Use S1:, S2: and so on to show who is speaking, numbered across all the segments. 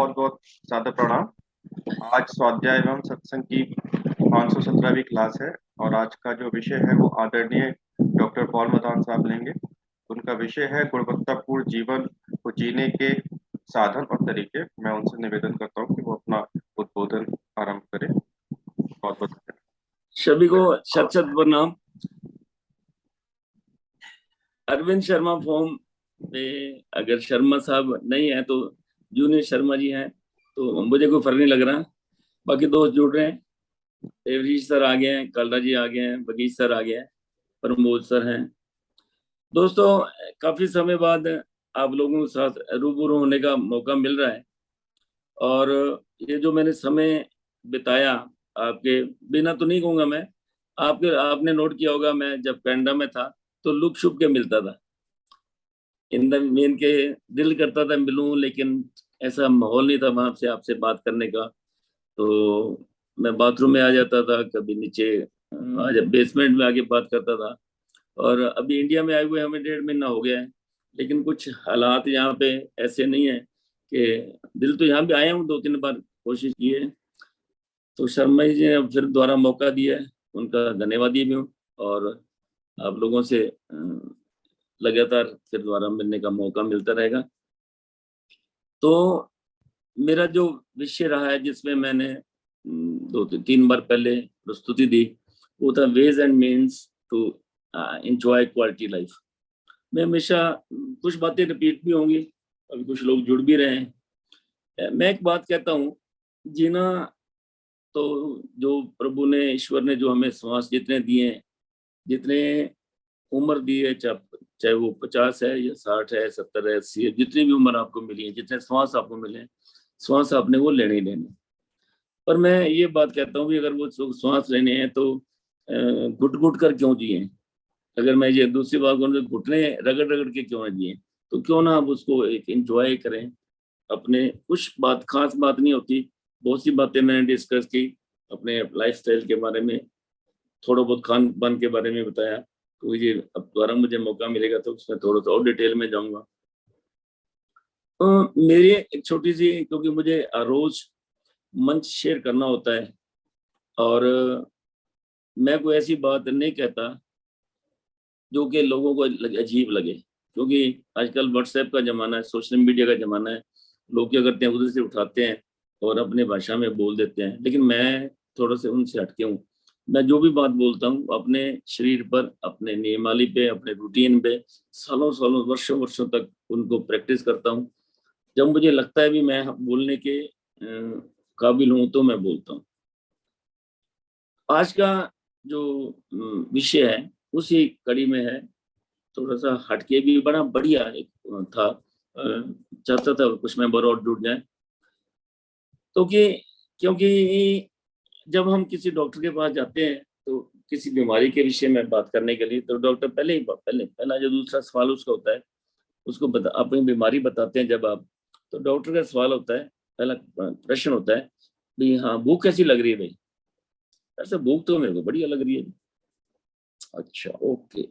S1: बहुत बहुत सादर प्रणाम। आज स्वाध्याय एवं सत्संग की 517वीं क्लास है और आज का जो विषय है वो आदरणीय डॉक्टर पॉल मदान साहब लेंगे। उनका विषय है गुणवत्तापूर्ण जीवन को जीने के साधन और तरीके। मैं उनसे निवेदन करता हूँ कि वो अपना उद्बोधन आरंभ करें। बहुत बहुत धन्यवाद।
S2: सभी को शत शत प्रणाम। अरविंद शर्मा फॉर्म में अगर शर्मा साहब नहीं है तो जूनियर शर्मा जी हैं, तो मुझे कोई फर्क नहीं लग रहा। बाकी दोस्त जुड़ रहे हैं, देवरीश सर आ गए हैं, कलरा जी आ गए हैं, बगीच सर आ गए हैं, प्रमोद सर हैं। दोस्तों, काफी समय बाद आप लोगों के साथ रूबरू होने का मौका मिल रहा है और ये जो मैंने समय बिताया आपके बिना तो नहीं कहूंगा मैं, आपने नोट किया होगा, मैं जब कनाडा में था तो लुक छुप के मिलता था। इन द मेन के दिल करता था मिलूं, लेकिन ऐसा माहौल नहीं था वहां से आपसे बात करने का। तो मैं बाथरूम में आ जाता था, कभी नीचे जब बेसमेंट में आके बात करता था। और अभी इंडिया में आए हुए हमें 1.5 महीना हो गया है, लेकिन कुछ हालात यहाँ पे ऐसे नहीं है कि दिल तो यहाँ भी आया हूँ, 2-3 बार कोशिश की है। तो शर्मा जी ने फिर दोबारा मौका दिया है, उनका धन्यवादी भी हूँ। और आप लोगों से लगातार फिर दोबारा मिलने का मौका मिलता रहेगा। तो मेरा जो विषय रहा है जिसमें मैंने 2-3 बार पहले प्रस्तुति दी, वो था ways and means to enjoy quality life. मैं हमेशा कुछ बातें रिपीट भी होंगी, अभी कुछ लोग जुड़ भी रहे हैं। मैं एक बात कहता हूँ, जीना तो जो प्रभु ने, ईश्वर ने जो हमें श्वास जितने दिए हैं, जितने उम्र दी है, चाहे वो 50 है या 60 है, 70 है, 80 है, जितनी भी उम्र आपको मिली है, जितने श्वास आपको मिले हैं, श्वास आपने वो लेने ही लेने। पर मैं ये बात कहता हूँ कि अगर वो श्वास लेने हैं तो घुट घुट कर क्यों जिए। अगर मैं ये दूसरी बात कहूँ तो घुटने रगड़ रगड़ के क्यों ना जिए। तो क्यों ना आप उसको एक एंजॉय करें। अपने कुछ बात, खास बात नहीं होती, बहुत सी बातें मैंने डिस्कस की, अपने लाइफस्टाइल के बारे में, थोड़ा बहुत खान पान के बारे में बताया। तो ये अब दोबारा मुझे मौका मिलेगा तो उसमें थोड़ा सा और डिटेल में जाऊंगा। मेरी एक छोटी सी, क्योंकि मुझे रोज मंच शेयर करना होता है और मैं कोई ऐसी बात नहीं कहता जो कि लोगों को अजीब लगे, क्योंकि आजकल व्हाट्सएप का जमाना है, सोशल मीडिया का जमाना है। लोग क्या करते हैं, उधर से उठाते हैं और अपने भाषा में बोल देते हैं, लेकिन मैं थोड़ा से उनसे हटके हूँ। मैं जो भी बात बोलता हूँ अपने शरीर पर, अपने नियमावली पे, अपने रूटीन पे सालों सालों वर्षों वर्षों तक उनको प्रैक्टिस करता हूँ। जब मुझे लगता है भी मैं बोलने के काबिल हूँ तो मैं बोलता हूँ। आज का जो विषय है उसी कड़ी में है, थोड़ा सा हटके भी, बड़ा बढ़िया एक था। चाहता था कुछ मेंबर और जुड़ जाए, तो क्योंकि जब हम किसी डॉक्टर के पास जाते हैं तो किसी बीमारी के विषय में बात करने के लिए, तो डॉक्टर पहला जो दूसरा सवाल उसका होता है, उसको अपनी बीमारी बताते हैं जब आप, तो डॉक्टर का सवाल होता है, पहला प्रश्न होता है भाई, हाँ भूख कैसी लग रही है भाई। ऐसे भूख तो मेरे को बढ़िया लग रही है। अच्छा, ओके।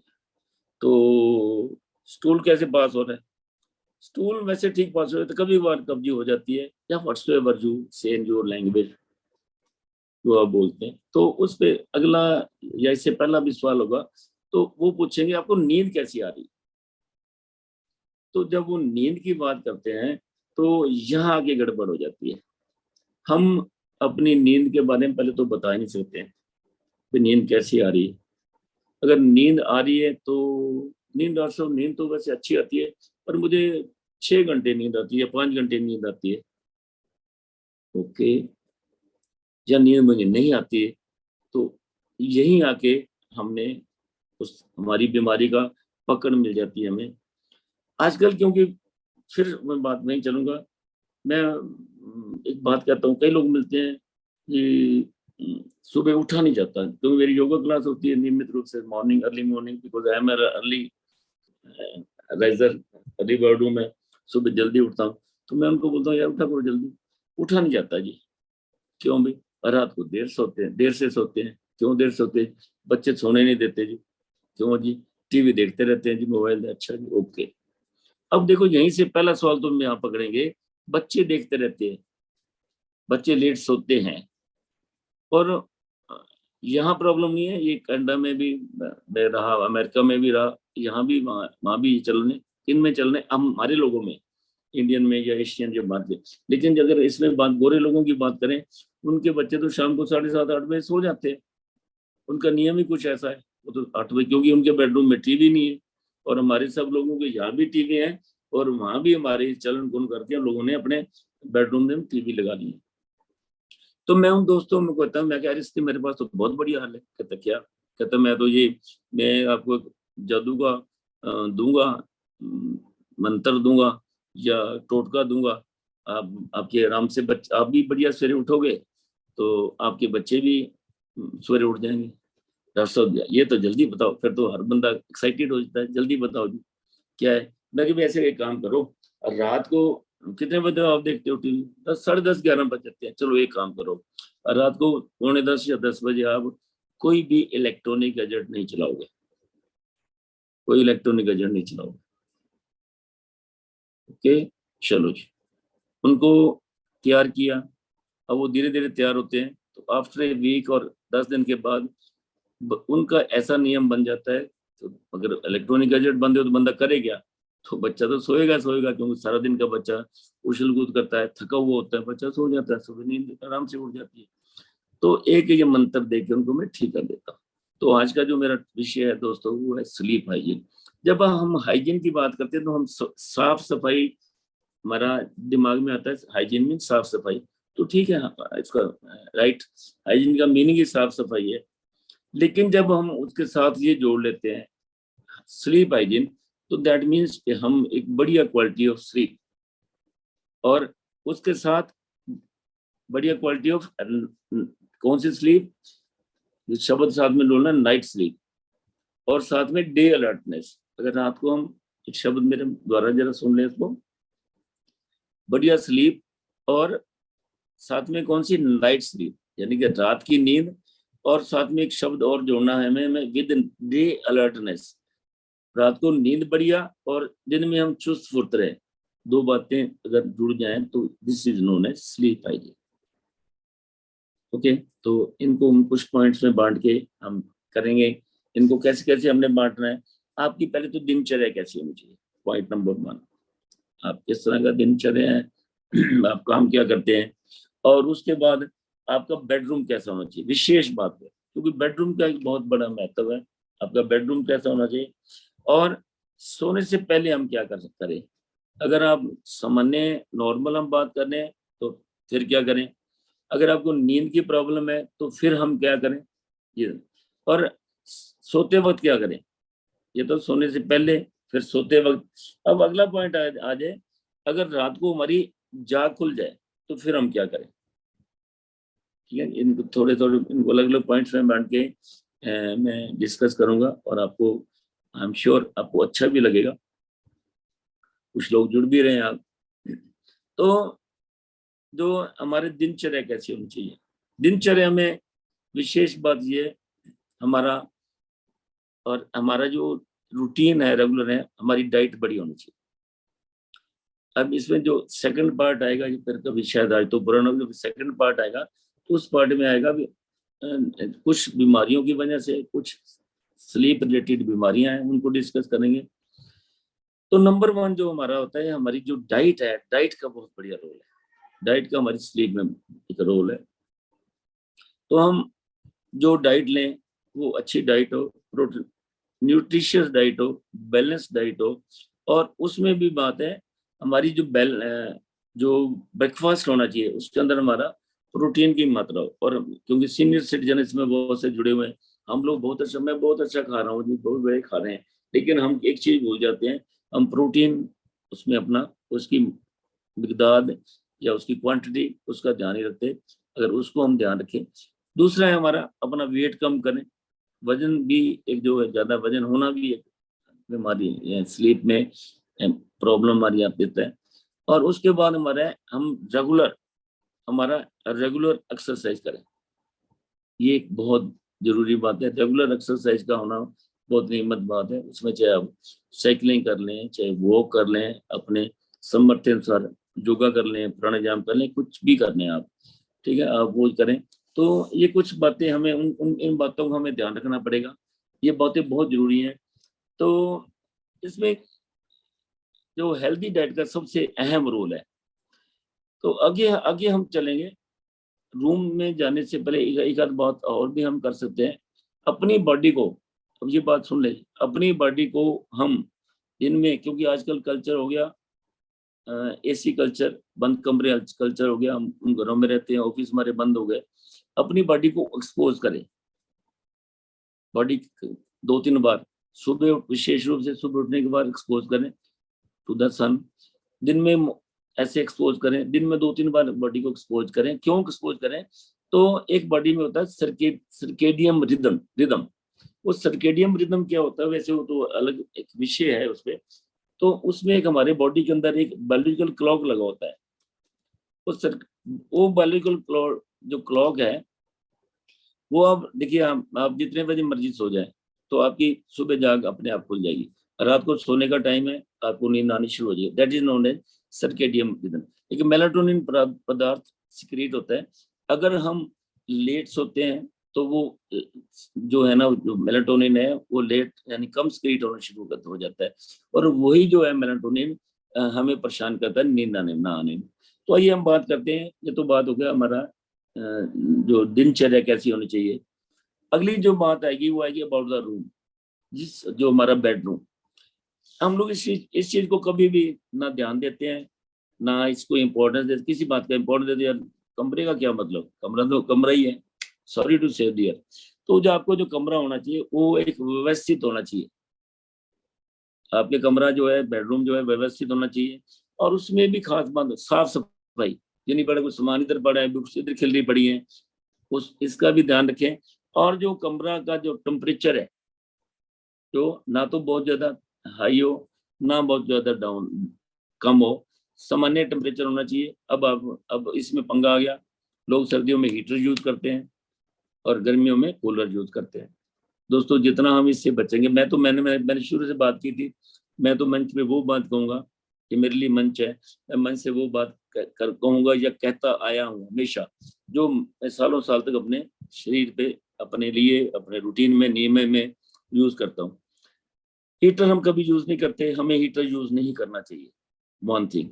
S2: तो स्टूल कैसे पास हो रहा है। स्टूल वैसे ठीक पास हो रहा है, तो कभी बार कब्जी हो जाती है, या व्हाट्सएवर यू से इन योर लैंग्वेज जो आप बोलते हैं। तो उस पे अगला या इससे पहला भी सवाल होगा, तो वो पूछेंगे आपको नींद कैसी आ रही। तो जब वो नींद की बात करते हैं तो यहाँ आगे गड़बड़ हो जाती है। हम अपनी नींद के बारे में पहले तो बता ही नहीं सकते कि नींद कैसी आ रही है। अगर नींद आ रही है तो नींद तो वैसे अच्छी आती है, पर मुझे 6 घंटे नींद आती है, 5 घंटे नींद आती है। ओके, या नींद मुझे नहीं आती है, तो यहीं आके हमने उस हमारी बीमारी का पकड़ मिल जाती है हमें आजकल। क्योंकि फिर मैं बात नहीं चलूंगा, मैं एक बात कहता हूँ, कई लोग मिलते हैं कि सुबह उठा नहीं जाता, क्योंकि मेरी योगा क्लास होती है नियमित रूप से morning, early morning, because I am early riser, early bird हूँ मैं, सुबह जल्दी उठता हूँ। तो मैं उनको बोलता हूँ यार उठा करो जल्दी, उठा नहीं जाता जी। क्यों भाई, रात को देर सोते हैं, देर से सोते हैं। क्यों देर सोते हैं, बच्चे सोने नहीं देते जी। क्यों जी, टीवी देखते रहते हैं जी, मोबाइल। अच्छा जी, ओके। अब देखो, यहीं से पहला सवाल तो हम यहाँ पकड़ेंगे बच्चे देखते रहते हैं, बच्चे लेट सोते हैं। और यहाँ प्रॉब्लम नहीं है, ये कनाडा में भी मैं रहा, अमेरिका में भी रहा, यहाँ भी, वहाँ भी चलने, इनमें चलने, हमारे लोगों में, इंडियन में या एशियन जो बात है। लेकिन अगर इसमें बात गोरे लोगों की बात करें, उनके बच्चे तो शाम को 7:30-8 बजे सो जाते हैं। उनका नियम ही कुछ ऐसा है, वो तो 8 बजे, क्योंकि उनके बेडरूम में टीवी नहीं है। और हमारे सब लोगों के यहाँ भी टीवी है, और वहां भी हमारे चलन गुन करके हम लोगों ने अपने बेडरूम में टीवी लगा ली है। तो मैं उन दोस्तों में कहता हूँ, मैं क्या रिश्ते, मेरे पास तो बहुत बढ़िया हाल है। कहता क्या? कहता मैं तो ये, मैं आपको जादू का दूंगा, मंत्र दूंगा या टोटका दूंगा, आप आपके आराम से बच्चे, आप भी बढ़िया सवेरे उठोगे तो आपके बच्चे भी सवेरे उठ जाएंगे। डॉक्टर साहब ये तो जल्दी बताओ। फिर तो हर बंदा एक्साइटेड हो जाता है, जल्दी बताओ जी क्या है। मैं कि ऐसे एक काम करो, रात को कितने बजे आप देखते हो टीवी? 10, 10:30, 11 बज जाते हैं। चलो एक काम करो, रात को 9:45 या 10 बजे आप कोई भी इलेक्ट्रॉनिक गैजेट नहीं चलाओगे, कोई इलेक्ट्रॉनिक गैजेट नहीं चलाओगे। ओके, चलो जी। उनको तैयार किया। अब वो धीरे धीरे तैयार होते हैं, तो आफ्टर ए वीक और 10 दिन के बाद उनका ऐसा नियम बन जाता है। तो अगर इलेक्ट्रॉनिक गैजेट बंद है तो बंदा करे क्या? तो बच्चा तो सोएगा सोएगा, क्योंकि सारा दिन का बच्चा उछल कूद करता है, थका हुआ होता है, बच्चा सो जाता है, सुबह नींद आराम से उठ जाती है। तो एक ये मंत्र दे के उनको मैं ठीक कर देता हूँ। तो आज का जो मेरा विषय है दोस्तों, वो है स्लीप हाइजीन। जब हम हाइजीन की बात करते हैं तो हम साफ सफाई, हमारा दिमाग में आता है हाइजीन मीन साफ सफाई। तो ठीक है, इसका राइट, हाइजीन का मीनिंग ही साफ सफाई है। लेकिन जब हम उसके साथ ये जोड़ लेते हैं स्लीप हाइजीन, तो दैट मीन्स कि हम एक बढ़िया क्वालिटी ऑफ स्लीप, और उसके साथ बढ़िया क्वालिटी ऑफ कौन सी स्लीप, शब्द साथ में बोलना, नाइट स्लीप, और साथ में डे अलर्टनेस। अगर रात को हम, एक शब्द मेरे द्वारा जरा सुन ले इसको, बढ़िया स्लीप, और साथ में कौन सी, नाइट स्लीप, यानी कि रात की नींद, और साथ में एक शब्द और जोड़ना है हमें, विद डे अलर्टनेस। रात को नींद बढ़िया और दिन में हम चुस्त फुर्त रहे, दो बातें अगर जुड़ जाएं तो this is known as sleep hygiene. Okay, तो इनको हम कुछ पॉइंट्स में बांट के हम करेंगे। इनको कैसे कैसे हमने बांटना है, आपकी पहले तो दिनचर्या कैसी होनी चाहिए, पॉइंट नंबर 1। आप किस तरह का दिनचर्या है, आप काम क्या करते हैं, और उसके बाद आपका बेडरूम कैसा होना चाहिए, विशेष बात है, क्योंकि बेडरूम का एक बहुत बड़ा महत्व है। आपका बेडरूम कैसा होना चाहिए, और सोने से पहले हम क्या कर सकते हैं। अगर आप सामान्य नॉर्मल हम बात कर रहे हैं तो फिर क्या करें, अगर आपको नींद की प्रॉब्लम है तो फिर हम क्या करें ये, और सोते वक्त क्या करें। ये तो सोने से पहले, फिर सोते वक्त। अब अगला पॉइंट आ जाए, अगर रात को हमारी जाग खुल जाए तो फिर हम क्या करें। ठीक है, इनको थोड़े थोड़े, इनको अलग अलग पॉइंट्स में बांट के मैं डिस्कस करूंगा, और आपको आई एम श्योर आपको अच्छा भी लगेगा। कुछ लोग जुड़ भी रहे हैं आप। तो जो हमारे दिनचर्या कैसी होनी चाहिए, दिनचर्या में विशेष बात ये, हमारा और हमारा जो रूटीन है, रेगुलर है, हमारी डाइट बड़ी होनी चाहिए। अब इसमें जो सेकंड पार्ट आएगा, ये फिर कभी शायद आज तो पुराना, जो सेकंड पार्ट आएगा तो उस पार्ट में आएगा भी कुछ बीमारियों की वजह से, कुछ स्लीप रिलेटेड बीमारियां हैं, उनको डिस्कस करेंगे। तो नंबर 1 जो हमारा होता है, हमारी जो डाइट है, डाइट का बहुत बढ़िया रोल है। डाइट का हमारी स्लीप में एक रोल है। तो हम जो डाइट लें वो अच्छी डाइट हो, प्रोटीन न्यूट्रिशियस डाइट हो, बैलेंस डाइट हो, और उसमें भी बात है हमारी जो ब्रेकफास्ट होना चाहिए उसके अंदर हमारा प्रोटीन की मात्रा हो। और क्योंकि सीनियर सिटीजन इसमें बहुत से जुड़े हुए हैं, हम लोग बहुत अच्छा, मैं बहुत अच्छा खा रहा हूँ जी, बहुत बड़े खा रहे हैं, लेकिन हम एक चीज भूल जाते हैं, हम प्रोटीन उसमें अपना, उसकी मिकदार या उसकी क्वांटिटी, उसका ध्यान नहीं रखते। अगर उसको हम ध्यान रखें। दूसरा है हमारा अपना वेट कम करें। वजन भी एक जो है, ज्यादा वजन होना भी एक बीमारी, स्लीप में प्रॉब्लम हमारी आप देता है। और उसके बाद हम हमारा रेगुलर एक्सरसाइज करें। ये एक बहुत जरूरी बात है, रेगुलर एक्सरसाइज का होना बहुत नियमित बात है। उसमें चाहे आप साइकिलिंग कर लें, चाहे वॉक कर लें, अपने सामर्थ्य अनुसार योगा कर लें, प्राणायाम कर लें, कुछ भी कर लें आप, ठीक है, आप वो करें। तो ये कुछ बातें हमें इन बातों को हमें ध्यान रखना पड़ेगा, ये बातें बहुत जरूरी हैं। तो इसमें जो हेल्दी डाइट का सबसे अहम रोल है। तो आगे आगे हम चलेंगे, रूम में जाने से पहले एक आध बात और भी हम कर सकते हैं। अपनी बॉडी को, अब ये बात सुन ले, अपनी बॉडी को हम दिन में, क्योंकि आजकल कल्चर हो गया एसी कल्चर, बंद कमरे कल्चर हो गया, हम घरों में रहते हैं, ऑफिस हमारे बंद हो गए, अपनी बॉडी को एक्सपोज करें। बॉडी 2-3 बार सुबह, विशेष रूप से सुबह उठने के बाद एक्सपोज करें टू द सन। दिन में ऐसे एक्सपोज करें, दिन में 2-3 बार बॉडी को एक्सपोज करें। क्यों एक्सपोज करें? तो एक बॉडी में होता है सर्केडियम रिदम। वो सर्केडियम रिदम क्या होता है, वैसे वो तो अलग एक विषय है उसपे। तो उसमें एक हमारे बॉडी के अंदर एक बायोलॉजिकल क्लॉक लगा होता है। वो बायोलॉजिकल क्लॉक, जो क्लॉक है वो, आप देखिए, आप जितने बजे मर्जी सो जाए तो आपकी सुबह जाग अपने आप खुल जाएगी। रात को सोने का टाइम है, आपको नींद आनी शुरू हो जाएगी। That is known as circadian rhythm. एक मेलाटोनिन पदार्थ सिक्रीट होता है। अगर हम लेट सोते हैं तो वो जो है ना, जो मेलाटोनिन है वो लेट यानी कम सिक्रीट होना शुरू हो जाता है, और वही जो है मेलाटोनिन हमें परेशान करता है नींद आने ना आने में। तो आइए हम बात करते हैं, ये तो बात हो गया हमारा जो दिनचर्या कैसी होनी चाहिए। अगली जो बात आएगी वो आएगी अबाउट द रूम, जो हमारा बेडरूम। हम लोग इस चीज को कभी भी ना ध्यान देते हैं, ना इसको इम्पोर्टेंस देते, किसी बात का इम्पोर्टेंस देते हैं। कमरे का क्या मतलब, कमरा तो कमरा ही है, सॉरी टू से डियर। तो जो आपको जो कमरा होना चाहिए वो एक व्यवस्थित होना चाहिए। आपके कमरा जो है, बेडरूम जो है, व्यवस्थित होना चाहिए। और उसमें भी खास बात साफ सफाई, ये नहीं पड़ा कुछ सामान इधर पड़ा है, बुक्स इधर खिल पड़ी है, उस इसका भी ध्यान रखें। और जो कमरा का जो टेम्परेचर है, जो ना तो बहुत ज्यादा हाई हो, ना बहुत ज्यादा डाउन कम हो, सामान्य टेम्परेचर होना चाहिए। अब इसमें पंगा आ गया, लोग सर्दियों में हीटर यूज करते हैं और गर्मियों में कूलर यूज करते हैं। दोस्तों, जितना हम इससे बचेंगे, मैंने शुरू से बात की थी, मैं तो मंच पे वो बात कहूंगा, ये मेरे लिए मंच है, मैं मंच से वो बात कहूंगा या कहता आया हूँ हमेशा, जो मैं सालों साल तक अपने शरीर पे, अपने लिए, अपने रूटीन में, नियम में यूज करता हूँ। हीटर हम कभी यूज नहीं करते, हमें हीटर यूज नहीं करना चाहिए। वन थिंग,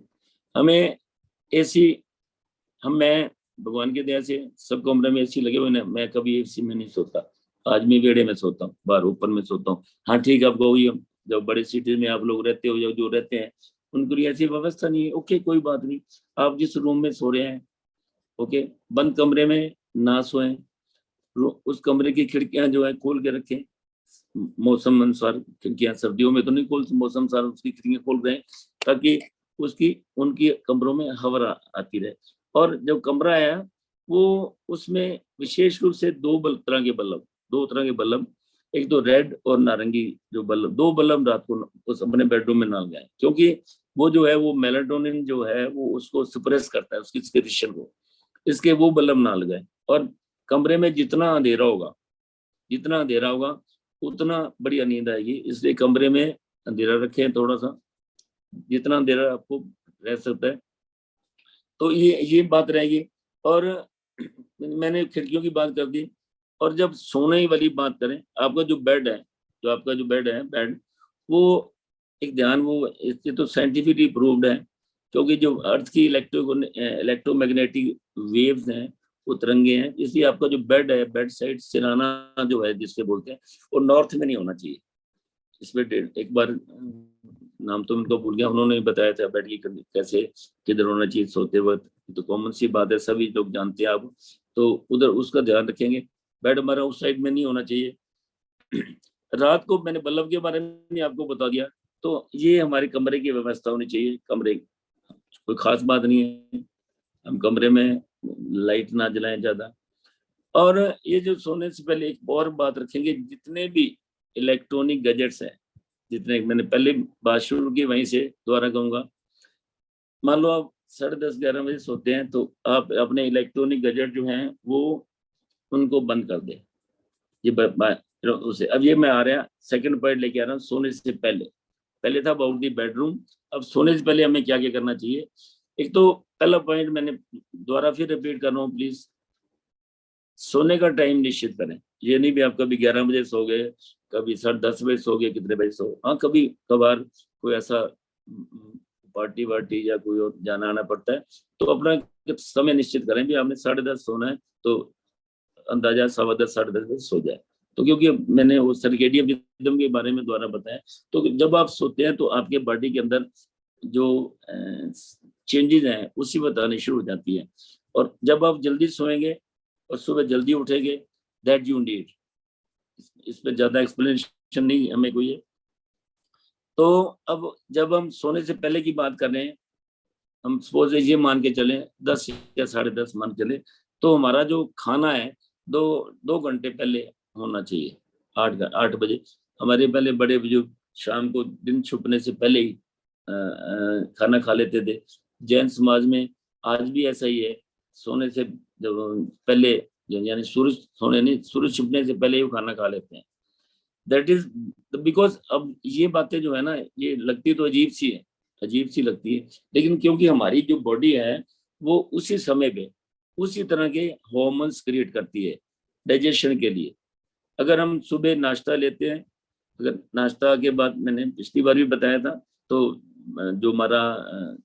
S2: हमें एसी, मैं भगवान की दया से सब कमरे में एसी लगे हुए ना, मैं कभी एसी में नहीं सोता। आज मैं बेड़े में सोता हूँ, बाहर ऊपर में सोता हूँ। हाँ ठीक है, आपको वही, जब बड़े सिटी में आप लोग रहते हो या जो रहते हैं उनको लिए ऐसी व्यवस्था नहीं है, ओके कोई बात नहीं। आप जिस रूम में सो रहे हैं, ओके, बंद कमरे में ना सोएं, उस कमरे की खिड़कियां जो है खोल के रखें। मौसम अनुसार खिड़कियां, सर्दियों में तो नहीं खोल, मौसम अनुसार उसकी खिड़कियां खोल रहे हैं, ताकि उसकी उनकी कमरों में हवा आती रहे। और जब कमरा है वो, उसमें विशेष रूप से दो तरह के बल्ब, एक तो रेड और नारंगी जो बल्ब, 2 बल्ब रात को उस अपने बेडरूम में ना लगाएं, क्योंकि वो जो है वो मेलाटोनिन जो है वो उसको सप्रेस करता है, उसकी सिक्रेशन को। इसके वो बल्ब ना लगाएं। और कमरे में जितना अंधेरा होगा उतना बढ़िया नींद आएगी, इसलिए कमरे में अंधेरा रखें थोड़ा सा, जितना अंधेरा आपको रह सकता है। तो ये बात रहेगी। और मैंने खिड़कियों की बात कर दी। और जब सोने वाली बात करें, आपका जो बेड है, बेड, वो एक ध्यान, वो इससे तो साइंटिफिकली प्रूव्ड है, क्योंकि जो अर्थ की इलेक्ट्रोमैग्नेटिक वेव्स हैं, वो तरंगे हैं, इसलिए आपका जो बेड है, बेड साइड सिराना जो है जिससे बोलते हैं, वो नॉर्थ में नहीं होना चाहिए। इसमें एक बार नाम तो उनको भूल गया, उन्होंने बताया था बेड की कैसे किधर होना चाहिए सोते वक्त, तो कॉमन सी बात है, सभी लोग जानते हैं आप, तो उधर उसका ध्यान रखेंगे। बेड हमारा उस साइड में नहीं होना चाहिए। रात को मैंने बल्ब के बारे में आपको बता दिया। तो ये हमारे कमरे की व्यवस्था होनी चाहिए। कमरे कोई खास बात नहीं है, हम कमरे में लाइट ना जलाएं ज्यादा। और ये जो सोने से पहले एक और बात रखेंगे, जितने भी इलेक्ट्रॉनिक गैजेट्स हैं, जितने, मैंने पहले बात शुरू की वहीं से दोबारा कहूंगा, मान लो आप 10:30-11 बजे सोते हैं, तो आप अपने इलेक्ट्रॉनिक गैजेट जो हैं वो उनको बंद कर दें। उसे, अब ये मैं आ रहा सेकंड पॉइंट लेके आ रहा हूँ, सोने से पहले था अबाउट दी बेडरूम। अब सोने से पहले हमें क्या क्या करना चाहिए। एक तो पहला पॉइंट मैंने दोबारा फिर रिपीट कर रहा हूँ, प्लीज सोने का टाइम निश्चित करें। ये नहीं भी आप कभी 11 बजे सो गए, कभी 10:30 बजे सो गए, कितने बजे सो, हाँ कभी कभार कोई ऐसा पार्टी वार्टी या कोई और जाना आना पड़ता है, तो अपना समय निश्चित करें भी आपने 10:30 सोना है, तो अंदाजा 10:15 10:30 बजे सो जाए। तो क्योंकि मैंने वो सर्केडियन रिदम के बारे में द्वारा बताया, तो जब आप सोते हैं तो आपके बॉडी के अंदर जो चेंजेस हैं उसी बतानी शुरू हो जाती है। और जब आप जल्दी सोएंगे और सुबह जल्दी उठेंगे, दैट यू नीड, इस पे ज्यादा एक्सप्लेनेशन नहीं हमें कोई है। तो अब जब हम सोने से पहले की बात कर रहे हैं, हम सपोज ये मान के चले 10 या 10:30 मान के चले, तो हमारा जो खाना है 2 घंटे पहले होना चाहिए। 8 बजे हमारे पहले बड़े बुजुर्ग शाम को दिन छुपने से पहले ही खाना खा लेते थे। जैन समाज में आज भी ऐसा ही है, सोने से जब पहले, यानी सूरज सोने नहीं, सूरज छुपने से पहले ही वो खाना खा लेते हैं। दैट इज बिकॉज अब ये बातें जो है ना, ये लगती तो अजीब सी है, अजीब सी लगती है, लेकिन क्योंकि हमारी जो बॉडी है वो उसी समय पे उसी तरह के हॉर्मोन्स क्रिएट करती है डाइजेशन के लिए। अगर हम सुबह नाश्ता लेते हैं, अगर नाश्ता के बाद, मैंने पिछली बार भी बताया था, तो जो हमारा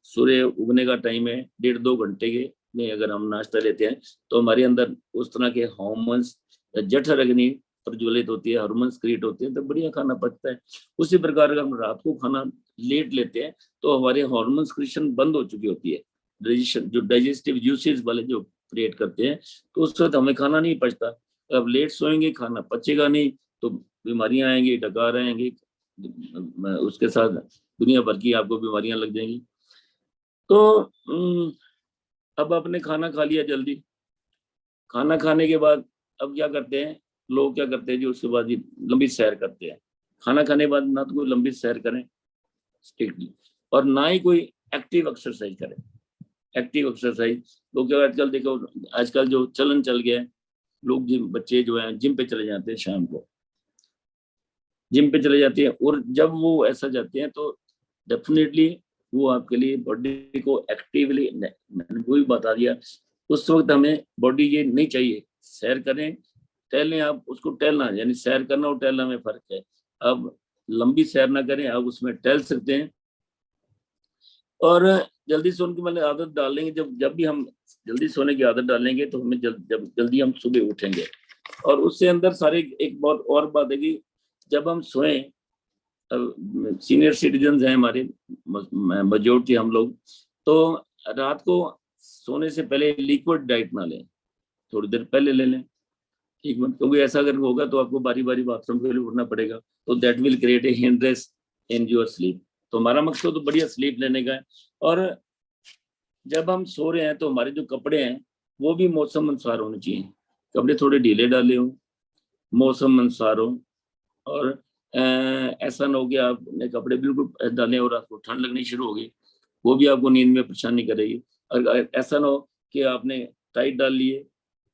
S2: सूर्य उगने का टाइम है 1.5-2 घंटे के में अगर हम नाश्ता लेते हैं, तो हमारे अंदर उस तरह के हॉर्मोन्स, जठराग्नि प्रज्वलित होती है, हार्मोन्स क्रिएट होते हैं, तो बढ़िया खाना पचता है। उसी प्रकार अगर हम रात को खाना लेट लेते हैं तो हमारे हार्मोन्स क्रिएशन बंद हो चुकी होती है, डाइजेशन जो डाइजेस्टिव जूसेस वाले जो क्रिएट करते हैं, तो उस वक्त हमें खाना नहीं पचता। अब लेट सोएंगे, खाना पचेगा नहीं, तो बीमारियां आएंगी, डकार आएंगी, उसके साथ दुनिया भर की आपको बीमारियां लग जाएंगी। तो अब आपने खाना खा लिया जल्दी, खाना खाने के बाद अब क्या करते हैं लोग, क्या करते हैं जी, उसके बाद लंबी सैर करते हैं। खाना खाने के बाद ना तो कोई लंबी सैर करें स्ट्रिक्टली, और ना ही कोई एक्टिव एक्सरसाइज करें। एक्टिव एक्सरसाइज लोग क्या, आजकल देखो, आजकल जो चलन चल गया है, लोग जिम, बच्चे जो है जिम पे चले जाते हैं, शाम को जिम पे चले जाते हैं, और जब वो ऐसा जाते हैं तो डेफिनेटली वो आपके लिए बॉडी को एक्टिवली, मैंने वो भी बता दिया, उस वक्त हमें बॉडी ये नहीं चाहिए। सैर करें, टहलें, आप उसको टहलना, यानी सैर करना और टहलना में फर्क है। अब लंबी सैर ना करें, आप उसमें टहल सकते हैं। और जल्दी सोने की मैंने आदत डाल लेंगे, जब भी हम जल्दी सोने की आदत डालेंगे तो हमें जल्दी हम सुबह उठेंगे। और उससे अंदर सारे एक बहुत और बात है कि जब हम सोएं, सीनियर सिटीजन हैं हमारे, मेजोरिटी हम लोग, तो रात को सोने से पहले लिक्विड डाइट ना लें, थोड़ी देर पहले ले लें, एक मिनट, क्योंकि ऐसा अगर होगा तो आपको बारी बारी बाथरूम के लिए उठना पड़ेगा, तो that will create a hindrance in your sleep. तो हमारा मकसद तो बढ़िया स्लीप लेने का है। और जब हम सो रहे हैं तो हमारे जो कपड़े हैं वो भी मौसम अनुसार होने चाहिए, कपड़े थोड़े ढीले डाले हो, मौसम अनुसार हो, और ऐसा ना हो कि आपने कपड़े बिल्कुल डाले और आपको ठंड लगनी शुरू हो गई, वो भी आपको नींद में परेशानी करेगी। और ऐसा ना हो कि आपने टाइट डाल लिए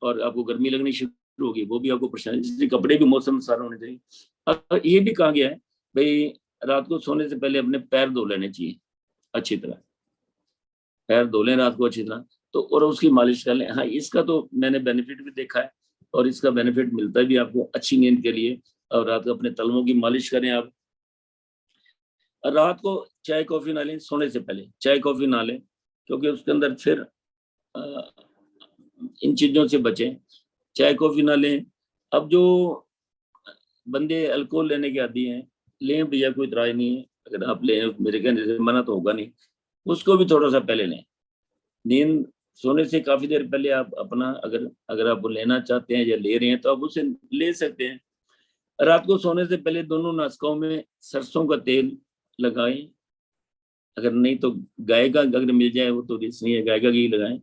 S2: और आपको गर्मी लगनी शुरू होगी, वो भी आपको परेशानी, इसलिए कपड़े भी मौसम अनुसार होने चाहिए। और ये भी कहा गया है भाई, रात को सोने से पहले अपने पैर धो लेने चाहिए अच्छी तरह, पैर धो लें रात को अच्छी तरह, तो और उसकी मालिश कर लें। हाँ, इसका तो मैंने बेनिफिट भी देखा है, और इसका बेनिफिट मिलता है भी आपको अच्छी नींद के लिए। और रात को अपने तलवों की मालिश करें आप। रात को चाय कॉफी ना लें, सोने से पहले चाय कॉफी ना लें, क्योंकि उसके अंदर फिर इन चीजों से बचें, चाय कॉफी ना लें। अब जो बंदे अल्कोहल लेने के आदी हैं, लें भैया, कोई इतराज नहीं है, अगर आप लें, मेरे कहने से मना तो होगा नहीं, उसको भी थोड़ा सा पहले लें। नींद सोने से काफी देर पहले आप अपना, अगर अगर आप लेना चाहते हैं या ले रहे हैं तो आप उसे ले सकते हैं। रात को सोने से पहले दोनों नासिकाओं में सरसों का तेल लगाएं, अगर नहीं तो गाय का अगर मिल जाए वो तो रिस्क नहीं है, गाय का घी लगाएं,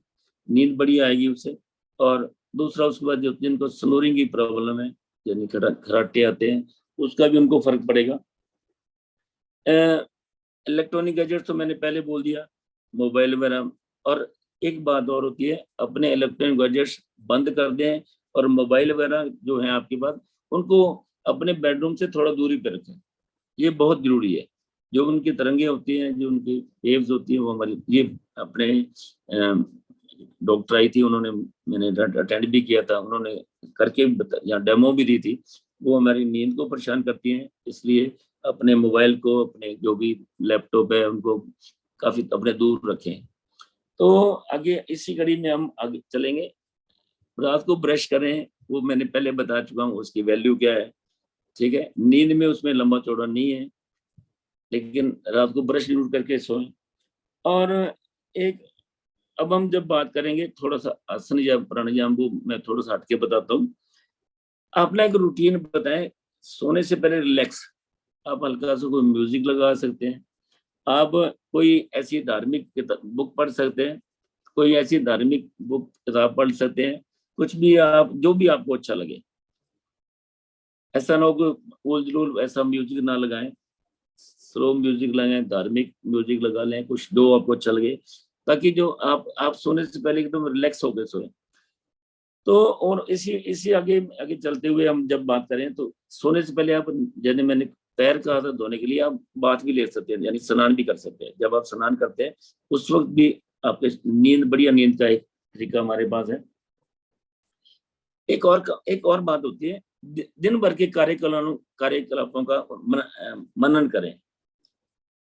S2: नींद बड़ी आएगी उससे। और दूसरा, उसके बाद जो जिनको स्नोरिंग की प्रॉब्लम है, यानी खराटे आते हैं, उसका भी उनको फर्क पड़ेगा। इलेक्ट्रॉनिक गैजेट तो मैंने पहले बोल दिया, मोबाइल वगैरह। और एक बात और होती है, अपने इलेक्ट्रॉनिक गैजेट्स बंद कर दें, और मोबाइल वगैरह जो है आपके पास, उनको अपने बेडरूम से थोड़ा दूरी पर रखें, ये बहुत जरूरी है। जो उनकी तरंगे होती हैं, जो उनकी वेव्स होती हैं, वो हमारी, ये अपने डॉक्टर आई थी, उन्होंने, मैंने अटेंड भी किया था, उन्होंने करके या डेमो भी दी थी, वो हमारी नींद को परेशान करती हैं। इसलिए अपने मोबाइल को, अपने जो भी लैपटॉप है, उनको काफी अपने दूर रखें। तो आगे इसी कड़ी में हम आगे चलेंगे। रात को ब्रश करें, वो मैंने पहले बता चुका हूँ, उसकी वैल्यू क्या है, ठीक है। नींद में उसमें लंबा चौड़ा नहीं है, लेकिन रात को ब्रश जरूर करके सोएं। और एक, अब हम जब बात करेंगे थोड़ा सा आसन या प्राणायाम, वो मैं थोड़ा सा हटके बताता हूँ। आप ना एक रूटीन बताएं सोने से पहले रिलैक्स। आप हल्का सा कोई म्यूजिक लगा सकते हैं, आप कोई ऐसी धार्मिक बुक पढ़ सकते हैं, कोई ऐसी धार्मिक बुक किताब पढ़ सकते हैं, कुछ भी आप, जो भी आपको अच्छा लगे। ऐसा ना हो कि जरूर ऐसा म्यूजिक ना लगाएं, स्लो म्यूजिक लगाएं, धार्मिक म्यूजिक लगा लें, कुछ जो आपको अच्छा लगे, ताकि जो आप सोने से पहले एकदम रिलैक्स होकर सोए। तो और इसी इसी आगे आगे चलते हुए हम जब बात करें, तो सोने से पहले आप, जैसे मैंने पैर कहा था धोने के लिए, आप बाथ भी ले सकते हैं, यानी स्नान भी कर सकते हैं। जब आप स्नान करते हैं उस वक्त भी आपके नींद, बढ़िया नींद का एक तरीका हमारे पास है। एक और बात होती है, दिन भर के कार्यकलापों का मनन करें।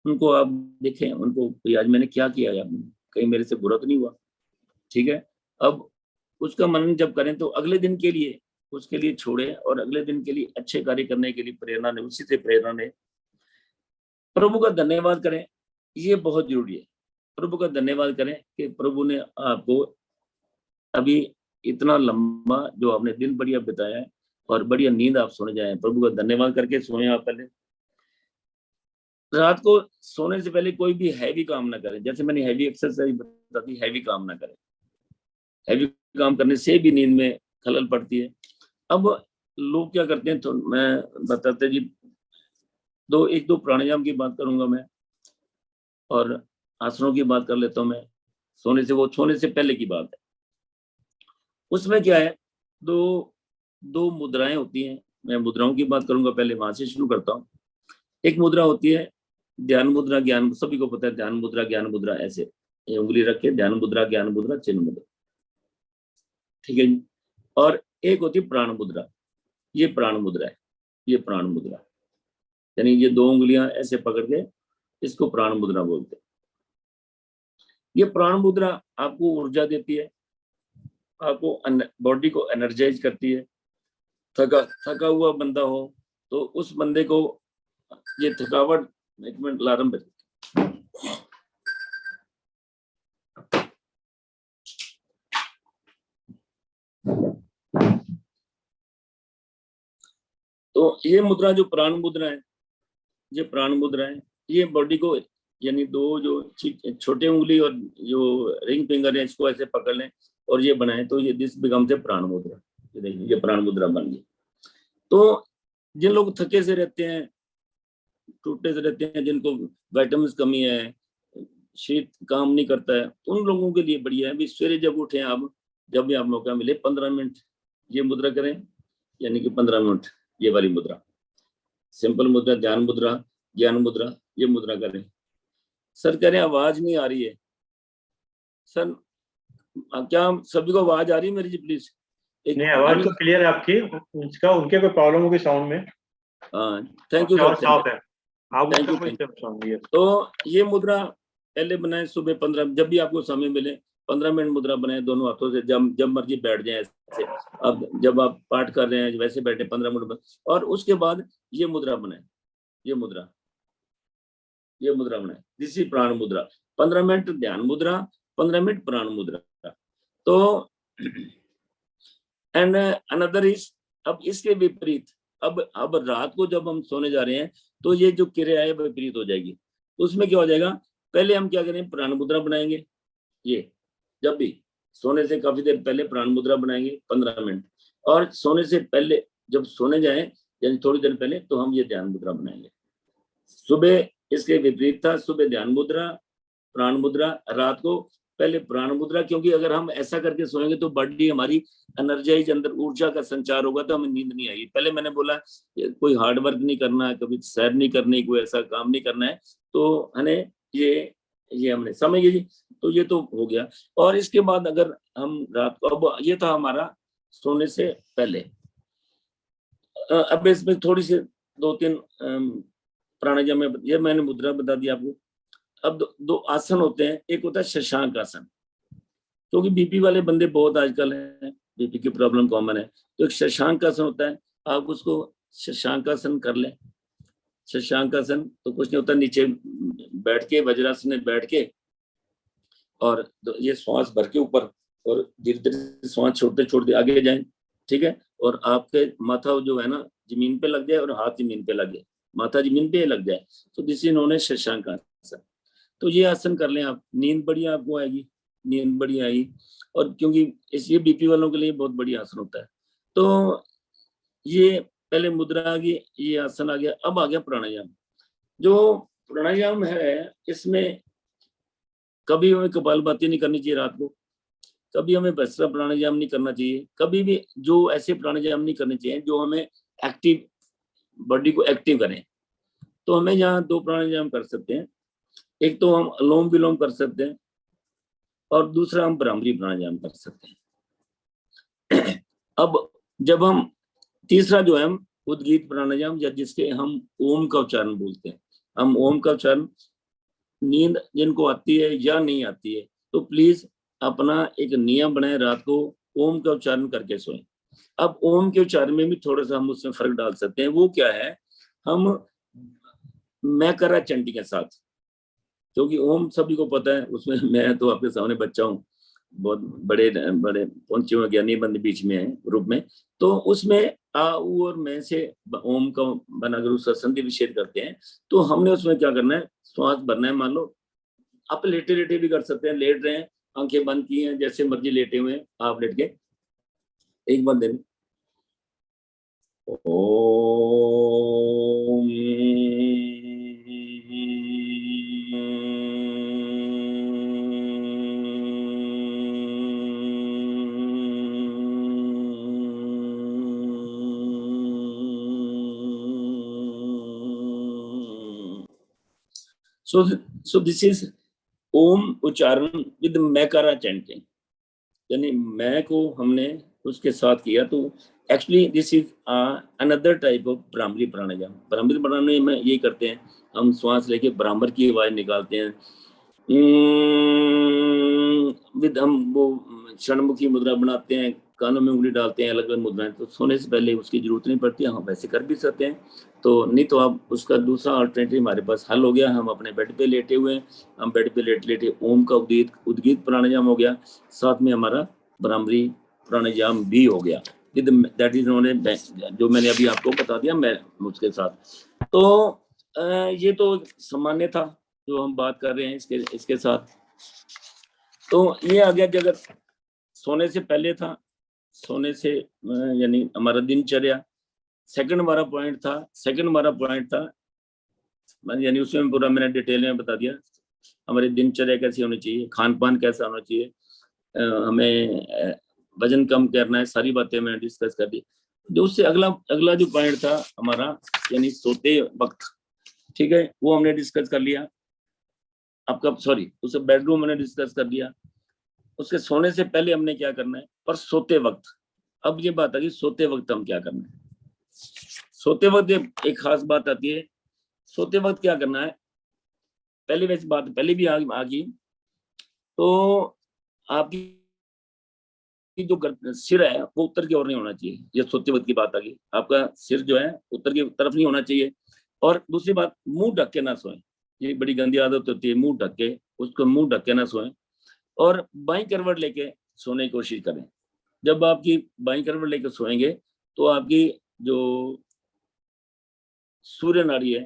S2: उनको आप देखें, उनको आज मैंने क्या किया है, कहीं मेरे से बुरा तो नहीं हुआ, ठीक है। अब उसका मनन जब करें तो अगले दिन के लिए उसके लिए छोड़े, और अगले दिन के लिए अच्छे कार्य करने के लिए प्रेरणा ने, उसी से प्रेरणा ने प्रभु का धन्यवाद करें। ये बहुत जरूरी है, प्रभु का धन्यवाद करें कि प्रभु ने आपको अभी इतना लंबा जो आपने दिन बढ़िया बिताया है, और बढ़िया नींद आप सोने जाए, प्रभु का धन्यवाद करके सोए आप पहले। रात को सोने से पहले कोई भी हैवी काम ना करें, जैसे मैंने हैवी एक्सरसाइज बता दी, हैवी काम ना करें। हैवी काम करने से भी नींद में खलल पड़ती है। अब लोग क्या करते हैं, तो मैं बताते जी, एक दो प्राणायाम की बात करूंगा मैं, और आसनों की बात कर लेता हूं मैं। सोने से पहले की बात है। उसमें क्या है, दो मुद्राएं होती हैं। मैं मुद्राओं की बात करूंगा पहले, वहां से शुरू करता हूँ। एक मुद्रा होती है ध्यान मुद्रा, ज्ञान, सभी को पता है ध्यान मुद्रा, ज्ञान मुद्रा, ऐसे ये उंगली रख के ध्यान मुद्रा, ज्ञान मुद्रा, चिन्ह मुद्रा, ठीक है जी। और एक होती है प्राण मुद्रा, ये प्राण मुद्रा है, ये प्राण मुद्रा, यानी ये दो उंगलियां ऐसे पकड़ के, इसको प्राण मुद्रा बोलते हैं। ये प्राण मुद्रा आपको ऊर्जा देती है, आपको बॉडी को एनर्जाइज करती है। थका हुआ बंदा हो तो उस बंदे को ये थकावट, एक मिनट अलार्म बज, तो ये मुद्रा जो प्राण मुद्रा है, ये प्राण मुद्रा है, ये बॉडी को, यानी दो जो छोटे उंगली और जो रिंग फिंगर है, इसको ऐसे पकड़ लें और ये बनाए, तो ये दिस बिकम्स ए प्राण मुद्रा। ये देखिए, ये प्राण मुद्रा बन गई। तो जिन लोग थके से रहते हैं, टूटे से रहते हैं, जिनको विटामिन कमी है, शरीर काम नहीं करता है, उन लोगों के लिए बढ़िया है भी, सवेरे जब उठे आप, जब भी आप मौका मिले, 15 मिनट ये मुद्रा करें, यानी कि 15 मिनट ये वाली मुद्रा, सिंपल मुद्रा, ध्यान मुद्रा, ज्ञान मुद्रा, ये मुद्रा करें। सर कह रहे हैं आवाज नहीं आ रही है। सर क्या सभी को आवाज आ रही है मेरी जी, प्लीज?
S3: नहीं, आवाज तो क्लियर है आपकी, उसका उनके कोई प्रॉब्लम होगी साउंड में।
S2: हाँ, थैंक यू सर,
S3: साफ है। आप
S2: थैंक यू। तो ये मुद्रा पहले बनाए सुबह 15, जब भी आपको समय मिले 15 मिनट मुद्रा बनाए, दोनों हाथों से, जब मर्जी बैठ जाए ऐसे। अब जब आप पाठ कर रहे हैं वैसे बैठे 15 मिनट, और उसके बाद ये मुद्रा बनाए, ये मुद्रा बनाए, दिस इज प्राण मुद्रा। 15 मिनट ध्यान मुद्रा, 15 मिनट प्राण मुद्रा। तो एंड अनदर इज, अब इसके विपरीत, अब रात को जब हम सोने जा रहे हैं तो ये जो क्रिया है विपरीत हो जाएगी। तो उसमें क्या हो जाएगा, पहले हम क्या करें, प्राण मुद्रा बनाएंगे। ये जब भी सोने से काफी देर पहले प्राण मुद्रा बनाएंगे 15 मिनट, और सोने से पहले जब सोने जाएं, यानी थोड़ी देर पहले, तो हम ये ध्यान मुद्रा बनाएंगे। सुबह इसके विपरीत था, सुबह ध्यान मुद्रा, प्राण मुद्रा, रात को पहले प्राण मुद्रा, क्योंकि अगर हम ऐसा करके सोएंगे तो बॉडी हमारी एनर्जाइज, अंदर ऊर्जा का संचार होगा तो हमें नींद नहीं आएगी। पहले मैंने बोला कोई हार्ड वर्क नहीं करना है, कभी सैर नहीं करनी, कोई ऐसा काम नहीं करना है, तो हमें ये हमने समझ गए जी। तो ये तो हो गया। और इसके बाद अगर हम रात को, अब ये था हमारा सोने से पहले। अब इसमें थोड़ी सी 2-3 प्राणायाम में, ये मैंने मुद्रा बता दी आपको। अब दो आसन होते हैं, एक होता है शशांक आसन, क्योंकि बीपी वाले बंदे बहुत आजकल हैं, बीपी की प्रॉब्लम कॉमन है, तो एक शशांक आसन होता है, आप उसको शशांक आसन कर लें। शशांक आसन तो कुछ नहीं होता, नीचे बैठ के वज्रासन में बैठ के, और ये श्वास भर के ऊपर, और धीरे धीरे श्वास छोड़ते छोड़ते आगे जाएं, ठीक है। और आपके माथा जो है ना जमीन पे लग जाए और हाथ जमीन पे लग जाए, माथा जमीन पे लग जाए, तो this is known as Shashank asana. तो ये आसन कर लें आप, नींद बढ़िया आपको आएगी, नींद बढ़िया आएगी। और क्योंकि ये बीपी वालों के लिए बहुत बढ़िया आसन होता है। तो ये पहले मुद्रा आ गई, ये आसन आ गया। अब आ गया प्राणायाम। जो प्राणायाम है, इसमें कभी हमें कपालभाति नहीं करनी चाहिए रात को, कभी हमें भस्त्रा प्राणायाम नहीं करना चाहिए, कभी भी जो ऐसे प्राणायाम नहीं करने चाहिए जो हमें एक्टिव, बॉडी को एक्टिव करें। तो हमें यहाँ 2 प्राणायाम कर सकते हैं, एक तो हम अनुलोम विलोम कर सकते हैं, और दूसरा हम भ्रामरी प्राणायाम कर सकते हैं। अब जब हम तीसरा जो है हम उद्गीत प्राणायाम, या जिसके हम ओम का उच्चारण बोलते हैं, हम ओम का उच्चारण, नींद जिनको आती है या नहीं आती है, तो प्लीज अपना एक नियम बनाए, रात को ओम का उच्चारण करके सोएं। अब ओम के उच्चारण में भी थोड़ा सा हम उसमें फर्क डाल सकते हैं। वो क्या है, हम मैं करा चंडी के साथ, क्योंकि ओम सभी को पता है, उसमें मैं तो आपके सामने बच्चा हूँ, बहुत बड़े बड़े पहुंचे हुए ज्ञानी बंद बीच में है ग्रुप में, तो उसमें आ ऊ और मैं से ओम का बनाकर उसका संधि विच्छेद करते हैं। तो हमने उसमें क्या करना है, श्वास भरना है। मान लो आप लेटे लेटे भी कर सकते हैं, लेट रहे हैं, आंखें बंद की हैं, जैसे मर्जी लेटे हुए हैं आप, लेट के एक बार दें ओम। So this is ओम उच्चारण विद मैकारा चैंटिंग, यानी मैं को हमने उसके साथ किया। तो actually this is another type of Bhramari pranayama. Bhramari pranayama में ये करते हैं, हम श्वास लेके भ्रामर की आवाज निकालते हैं, विद हम वो षणमुखी मुद्रा बनाते हैं, कानों में उंगली डालते हैं, अलग अलग मुद्राएं। तो सोने से पहले उसकी जरूरत नहीं पड़ती, हम वैसे कर भी सकते हैं। तो नहीं तो आप उसका दूसरा अल्टरनेटिव हमारे पास हल हो गया, हम अपने बेड पे लेटे हुए हैं, हम बेड पे लेटे लेटे ओम का उद्गीत प्राणायाम हो गया, साथ में हमारा भ्रामरी प्राणायाम भी हो गया, दैट इज नोन एज, जो मैंने अभी आपको बता दिया मैं उसके साथ। तो ये तो सामान्य था जो हम बात कर रहे हैं इसके साथ। तो ये आ गया, अगर सोने से पहले था, सोने से यानी हमारा दिनचर्या। सेकंड हमारा पॉइंट था, यानी उसमें पूरा मैंने डिटेल में बता दिया हमारी दिनचर्या कैसी होनी चाहिए, खान पान कैसा होना चाहिए, हमें वजन कम करना है, सारी बातें मैंने डिस्कस कर दी। जो उससे अगला जो पॉइंट था हमारा, यानी सोते वक्त, ठीक है, वो हमने डिस्कस कर लिया। आपका सॉरी, उसे बेडरूम मैंने डिस्कस कर दिया। उसके सोने से पहले हमने क्या करना है, पर सोते वक्त, अब ये बात आ गई सोते वक्त हम क्या करना है। सोते वक्त एक खास बात आती है, सोते वक्त क्या करना है। पहले वैसे बात पहले भी आ गई, तो आपकी जो सिर है वो उत्तर की ओर नहीं होना चाहिए, ये सोते वक्त की बात आ गई। आपका सिर जो है उत्तर की तरफ नहीं होना चाहिए। और दूसरी बात, मुंह ढक के ना सोएं, ये बड़ी गंदी आदत होती है, मुंह ढक के, उसको मुंह ढक के ना सोएं। और बाईं करवट लेके सोने की कोशिश करें। जब आपकी बाईं करवट लेके सोएंगे तो आपकी जो सूर्य नाड़ी है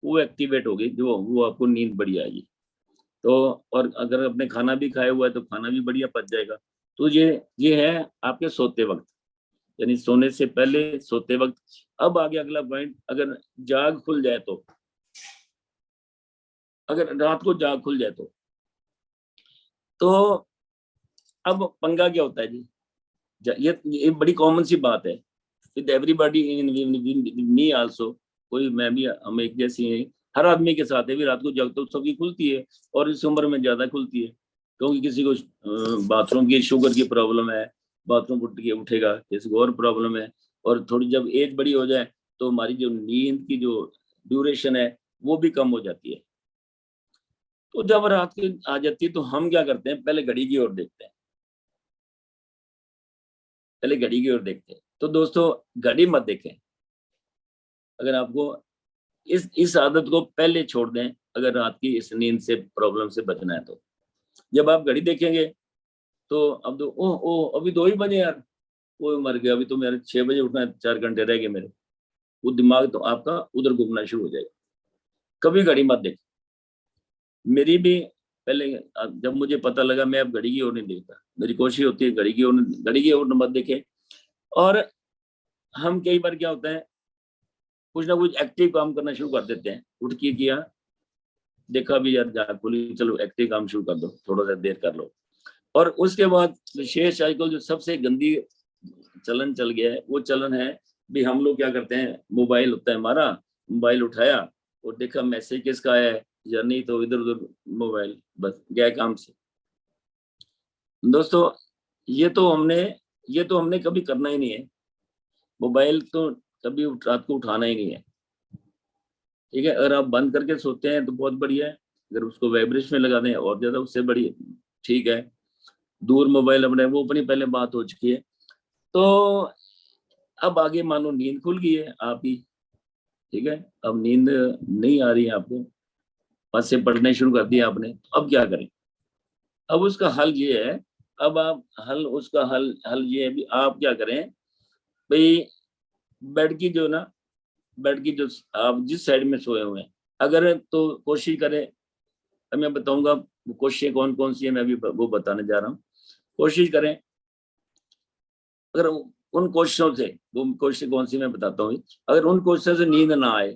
S2: वो एक्टिवेट होगी, जो वो आपको नींद बढ़िया आएगी। तो और अगर आपने खाना भी खाया हुआ है तो खाना भी बढ़िया पच जाएगा। तो ये है आपके सोते वक्त, यानी सोने से पहले, सोते वक्त। अब आ गया अगला पॉइंट, अगर जाग खुल जाए तो, अगर रात को जाग खुल जाए तो अब पंगा क्या होता है जी, ये बड़ी कॉमन सी बात है with everybody in me also, कोई मैं भी हम एक जैसी हैं, हर आदमी के साथ है भी, रात को जगते सबकी खुलती है और इस उम्र में ज्यादा खुलती है, क्योंकि किसी को बाथरूम की शुगर की प्रॉब्लम है, बाथरूम उठ के उठेगा, किसी को और प्रॉब्लम है, और थोड़ी जब एज बड़ी हो जाए तो हमारी जो नींद की जो ड्यूरेशन है वो भी कम हो जाती है। तो जब रात की आ जाती है तो हम क्या करते हैं, पहले घड़ी की ओर देखते हैं, पहले घड़ी की ओर देखते हैं। तो दोस्तों घड़ी मत देखें, अगर आपको इस आदत को पहले छोड़ दें, अगर रात की इस नींद से प्रॉब्लम से बचना है तो। जब आप घड़ी देखेंगे तो अब तो ओह ओह अभी 2 ही बजे यार, वो मर गया, अभी तो मेरे 6 बजे उठना है, 4 घंटे रह गए मेरे, वो दिमाग तो आपका उधर घूमना शुरू हो जाएगा। कभी घड़ी मत देखें। मेरी भी पहले जब मुझे पता लगा, मैं अब घड़ी की ओर नहीं देखता, मेरी कोशिश होती है घड़ी की ओर मत देखें। और हम कई बार क्या होता है, कुछ ना कुछ एक्टिव काम करना शुरू कर देते हैं, उठ के किया, देखा भी यार जाग खुली, चलो एक्टिव काम शुरू कर दो, थोड़ा सा देर कर लो। और उसके बाद विशेष आजकल जो सबसे गंदी चलन चल गया है, वो चलन है भी हम लोग क्या करते हैं, मोबाइल होता है हमारा, मोबाइल उठाया और देखा मैसेज किसका है या नहीं, तो इधर उधर मोबाइल, बस गए काम से। दोस्तों ये तो हमने कभी करना ही नहीं है, मोबाइल तो कभी रात को उठाना ही नहीं है, ठीक है। अगर आप बंद करके सोते हैं तो बहुत बढ़िया है, अगर उसको वाइब्रेशन में लगा दें और ज्यादा उससे बढ़िया, ठीक है। दूर मोबाइल अपने, वो अपनी पहले बात हो चुकी है। तो अब आगे मान लो नींद खुल गई है आप ही, ठीक है, अब नींद नहीं आ रही है आपको, पास से पढ़ने शुरू कर दिया आपने, तो अब क्या करें। अब उसका हल ये है, अब आप उसका हल ये है भी आप क्या करें भाई, बेड की जो ना, बेड की जो आप जिस साइड में सोए हुए हैं, अगर तो कोशिश करें, मैं बताऊंगा कोशिशें कौन कौन सी है, मैं भी वो बताने जा रहा हूँ। कोशिश करें, अगर उन कोशिशों से, वो कोशिश कौन सी मैं बताता हूँ, अगर उन कोशिशों से नींद ना आए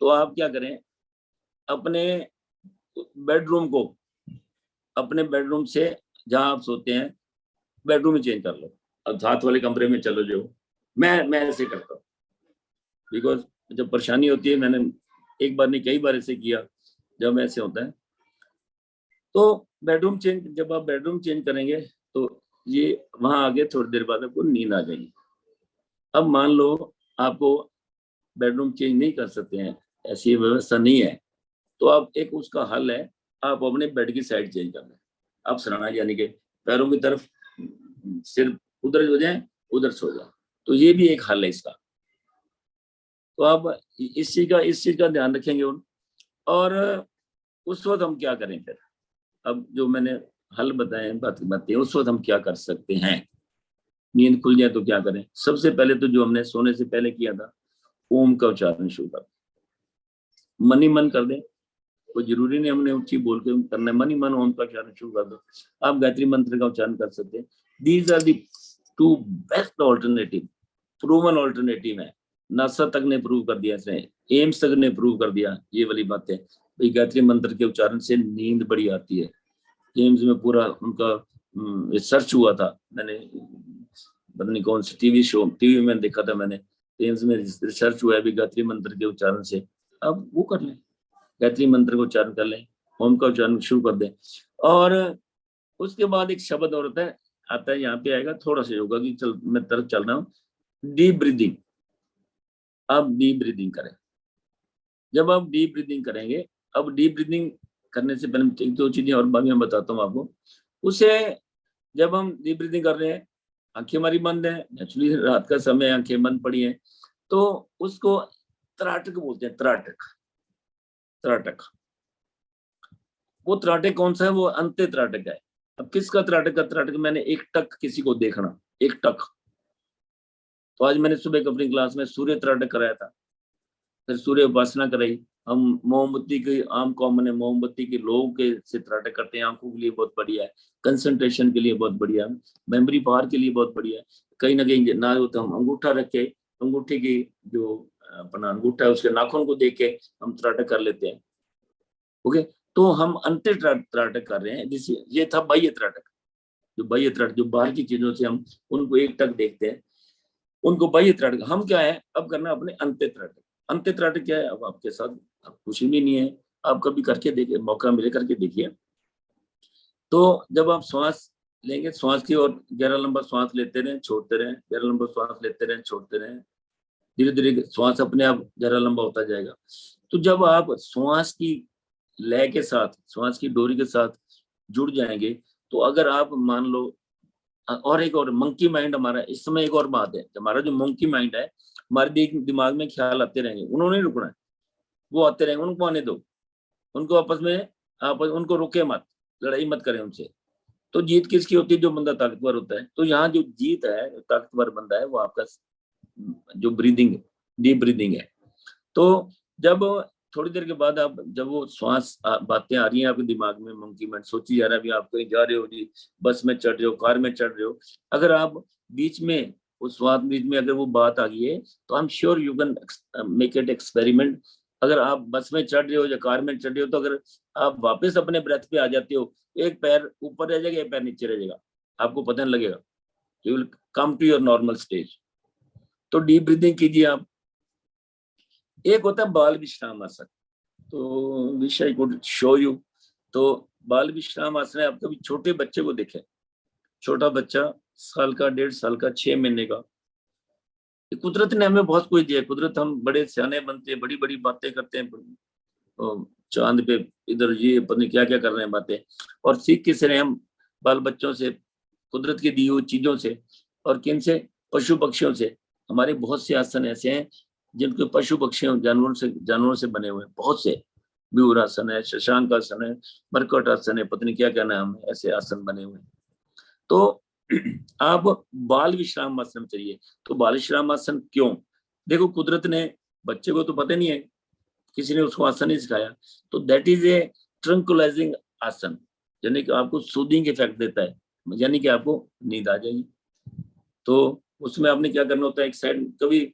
S2: तो आप क्या करें, अपने बेडरूम को, अपने बेडरूम से जहां आप सोते हैं बेडरूम ही चेंज कर लो, अब साथ वाले कमरे में चलो जाओ। मैं ऐसे करता हूँ, बिकॉज जब परेशानी होती है, मैंने एक बार नहीं कई बार ऐसे किया, जब ऐसे होता है तो बेडरूम चेंज, जब आप बेडरूम चेंज करेंगे तो ये वहां आगे थोड़ी देर बाद आपको नींद आ जाएगी। अब मान लो आपको बेडरूम चेंज नहीं कर सकते हैं, ऐसी व्यवस्था नहीं है, तो आप एक उसका हल है, आप अपने बेड की साइड चेंज कर लें, आप सराहना यानी कि पैरों की तरफ सिर उधर हो जाए, उधर सो जाए, तो ये भी एक हल है इसका। तो आप इस चीज का ध्यान रखेंगे और उस वक्त हम क्या करें फिर, अब जो मैंने हल बताए बातें, उस वक्त हम क्या कर सकते हैं, नींद खुल जाए तो क्या करें। सबसे पहले तो जो हमने सोने से पहले किया था, ओम का उच्चारण शुरू कर, मन ही मन कर दें, कोई जरूरी नहीं हमने ऊंची बोल के करना है, मन ही मन ओम का उच्चारण शुरू कर दो। आप गायत्री मंत्र का उच्चारण कर सकते हैं। These are the 2 best alternative, proven alternative है, नासा तक ने प्रूव कर दिया, इसने एम्स तक ने प्रूव कर दिया ये वाली बातें, भाई गायत्री मंत्र के उच्चारण से नींद बड़ी आती है। एम्स में पूरा उनका रिसर्च हुआ था, मैंने पता नहीं कौन सी टीवी में देखा था मैंने, एम्स में रिसर्च हुआ है भी गायत्री मंत्र के उच्चारण से। अब वो कर लें, गायत्री मंत्र को उच्चारण कर लें, ओम का उच्चारण शुरू कर दें। और उसके बाद एक शब्द और आता है यहाँ पे आएगा, थोड़ा सा होगा कि चल मैं तरफ चल रहा हूँ, डीप ब्रीदिंग। आप डीप ब्रीदिंग करें, जब आप डीप ब्रीदिंग करेंगे, अब डीप ब्रीदिंग करने से पहले एक दो चीजें और मैं बताता हूँ आपको। उसे जब हम डीप ब्रीदिंग कर रहे हैं, आंखें हमारी बंद है, एक्चुअली रात का समय, आंखें बंद पड़ी हैं, तो उसको त्राटक बोलते हैं, त्राटक। वो त्राटक कौन सा है, वो अंत्य त्राटक है। अब किसका त्राटक का त्राटक, मैंने एक टक किसी को देखना, एक टक। तो आज मैंने सुबह अपनी क्लास में सूर्य त्राटक कराया था, फिर सूर्य उपासना कराई। हम मोमबत्ती की, आम कॉमन है, मोमबत्ती के लोग के से त्राटक करते हैं, आंखों के लिए बहुत बढ़िया है, कंसंट्रेशन के लिए बहुत बढ़िया है, मेमोरी पावर के लिए बहुत बढ़िया है। कहीं ना कहीं ना हो तो हम अंगूठा रख के, अंगूठे की जो अपना अंगूठा है उसके नाखून को देख के हम त्राटक कर लेते हैं। ओके, तो हम अंत्य त्राटक कर रहे हैं। जिस ये था बाह्य त्राटक, जो बाह्य त्राटक जो बाहर की चीजों से हम उनको एक टक देखते हैं, उनको बाह्य त्राटक। हम क्या है अब करना अपने अंत्य त्राटक। अंत्य त्राटक क्या है, अब आपके साथ अब कुछ भी नहीं है, आप कभी करके देखिए, मौका मिले करके देखिए। तो जब आप श्वास लेंगे, श्वास की और गहरा लंबा श्वास लेते रहें, छोड़ते रहें, गहरा लंबा श्वास लेते रहें, छोड़ते रहें, धीरे धीरे श्वास अपने आप गहरा लंबा होता जाएगा। तो जब आप श्वास की लय के साथ, श्वास की डोरी के साथ जुड़ जाएंगे, तो अगर आप मान लो, और एक और मंकी माइंड हमारा इस समय, एक और बात है, हमारा जो मंकी माइंड है, हमारे दिमाग में ख्याल आते रहेंगे, उन्होंने नहीं रुकना है, वो आते रहेंगे, उनको आने दो, उनको आपस में उनको रोके मत, लड़ाई मत करें उनसे। तो जीत किसकी होती है, जो बंदा ताकतवर होता है। तो यहाँ जो जीत है, ताकतवर बंदा है, वो आपका जो ब्रीदिंग, डीप ब्रीदिंग है। तो जब थोड़ी देर के बाद आप, जब वो श्वास बातें आ रही हैं आपके दिमाग में, मंकी माइंड सोची जा रहा है, अभी आप कहीं जा रहे हो जी, बस में चढ़ रहे हो, कार में चढ़ रहे हो, अगर आप बीच में उस श्वास बीच में अगर वो बात आ गई है, तो I am sure you can make it experiment. अगर आप बस में चढ़ रहे हो या कार में चढ़ रहे हो, तो अगर आप वापस अपने ब्रेथ पे आ जाते हो, एक पैर ऊपर रह जाएगा, एक पैर नीचे रह जाएगा, आपको पता नहीं लगेगा, you will come to your normal stage. तो डीप ब्रीदिंग कीजिए आप। एक होता है बाल विश्राम आसन, तो wish I could show you. तो बाल विश्राम आसन है, आप कभी छोटे बच्चे को देखें, छोटा बच्चा साल का, 1.5 साल का, 6 महीने का, कुदरत ने हमें बहुत कुछ दिया। कुदरत, हम बड़े सियाने बनते हैं, बड़ी बड़ी बातें करते हैं, चांद पे इधर ये पता नहीं क्या क्या कर रहे हैं बातें, और सीख किस रहे हम बाल बच्चों से, कुदरत की दी हुई चीजों से, और किन से, पशु पक्षियों से। हमारे बहुत से आसन ऐसे हैं जिनके पशु पक्षियों, जानवरों से बने हुए हैं, बहुत से। व्यूर आसन है, शशांक आसन है, मरकट आसन है, पत्नी क्या क्या नाम है, ऐसे आसन बने हुए हैं। तो आप बाल विश्राम आसन चाहिए। तो बाल विश्राम आसन क्यों? देखो, कुदरत ने, बच्चे को तो पता नहीं है, किसी ने उसको आसन नहीं सिखाया, तो दैट इज ए ट्रंकुलाइजिंग आसन, यानी कि आपको सूदिंग इफेक्ट देता है, यानी कि आपको नींद आ जाएगी। तो उसमें आपने क्या करना होता है, एक साइड कभी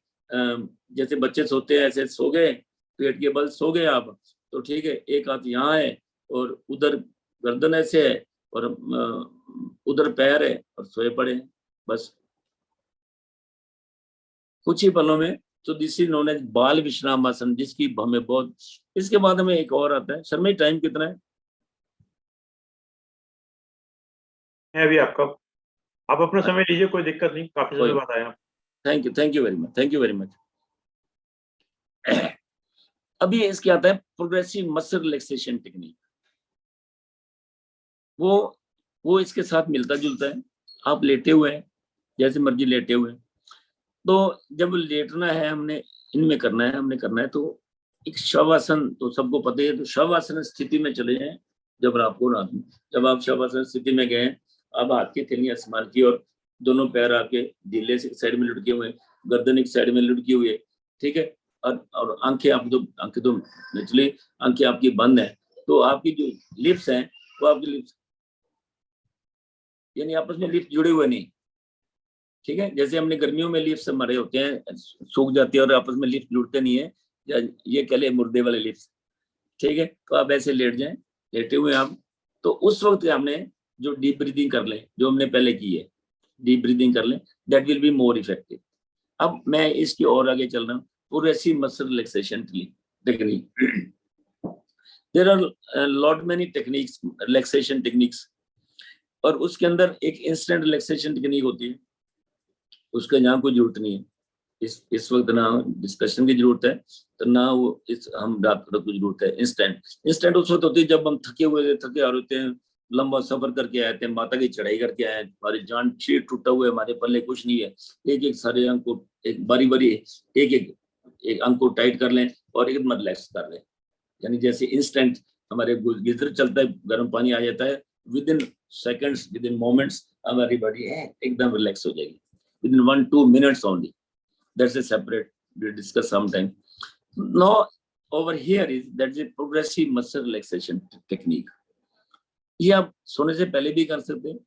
S2: जैसे बच्चे सोते हैं ऐसे सो गए, पेट के बल सो गए आप, तो ठीक है, एक हाथ यहाँ है और उधर गर्दन ऐसे है और उधर पैर है और सोए पड़े हैं, बस कुछ ही पलों में। तो दिस इज नोन एज बाल विश्राम आसन, जिसकी हमें बहुत। इसके बाद हमें एक और आता है। शर्मा, टाइम कितना है?
S3: अभी आपका, आप अपना समय लीजिए, कोई दिक्कत नहीं, काफी समय बाद आया।
S2: Thank you very much, thank you very much. अभी इसके आता है प्रोग्रेसिव मसल रिलैक्सेशन टेक्निक। वो इसके साथ मिलता जुलता है। आप लेटे हुए हैं, जैसे मर्जी लेटे हुए हैं, तो जब लेटना है हमने, इनमें करना है, हमने करना है, तो एक शवासन, तो सबको पता है, तो शवासन स्थिति में चले जाएं। जब आप शवासन स्थिति में गए, अब हाथ की थैली आसमान की और दोनों पैर आपके ढीले से साइड में लुढ़के हुए, गर्दन एक साइड में लुढ़की हुई है, ठीक है, और आंखें तो निचली आंखें आपकी बंद है, तो आपकी जो लिप्स हैं, वो आपकी लिप्स यानी आपस में लिप्स जुड़े हुए नहीं, ठीक है। जैसे हमने गर्मियों में लिप्स मरे होते हैं, सूख जाते हैं और आपस में लिप्स जुड़ते नहीं है, या ये कह ले मुर्दे वाले लिप्स, ठीक है। तो आप ऐसे लेट जाएं, लेटे हुए आप, तो उस वक्त हमने जो डीप ब्रीदिंग कर लें, जो हमने पहले की है, डीप ब्रीदिंग कर लें, that will be more effective. अब मैं इसकी और आगे चल रहा हूँ, progressive muscle relaxation technique. There are lot many techniques, relaxation techniques, और उसके अंदर एक इंस्टेंट रिलैक्सेशन टेक्निक होती है, उसका यहाँ कोई जरूरत नहीं है। इस वक्त ना डिस्कशन की जरूरत है, तो ना वो हम रात को जरूरत है। इंस्टेंट उस वक्त होती है जब हम थके आ होते हैं, लंबा सफर करके आए थे, माता की चढ़ाई करके आए, हमारी जान चीर टूटा हुआ है, हमारे पल्ले कुछ नहीं है, एक एक सारे अंग को एक बारी एक अंग को टाइट कर लें और एकदम रिलैक्स कर लें। यानी जैसे इंस्टेंट हमारे गीजर चलता है, गर्म पानी आ जाता है, with in seconds, with in moments हमारी बॉडी एकदम रिलैक्स हो जाएगी, within 1-2 minutes only. That's a separate, we'll discuss sometime. Now over here is that's a progressive muscle relaxation technique. ये आप सोने से पहले भी कर सकते हैं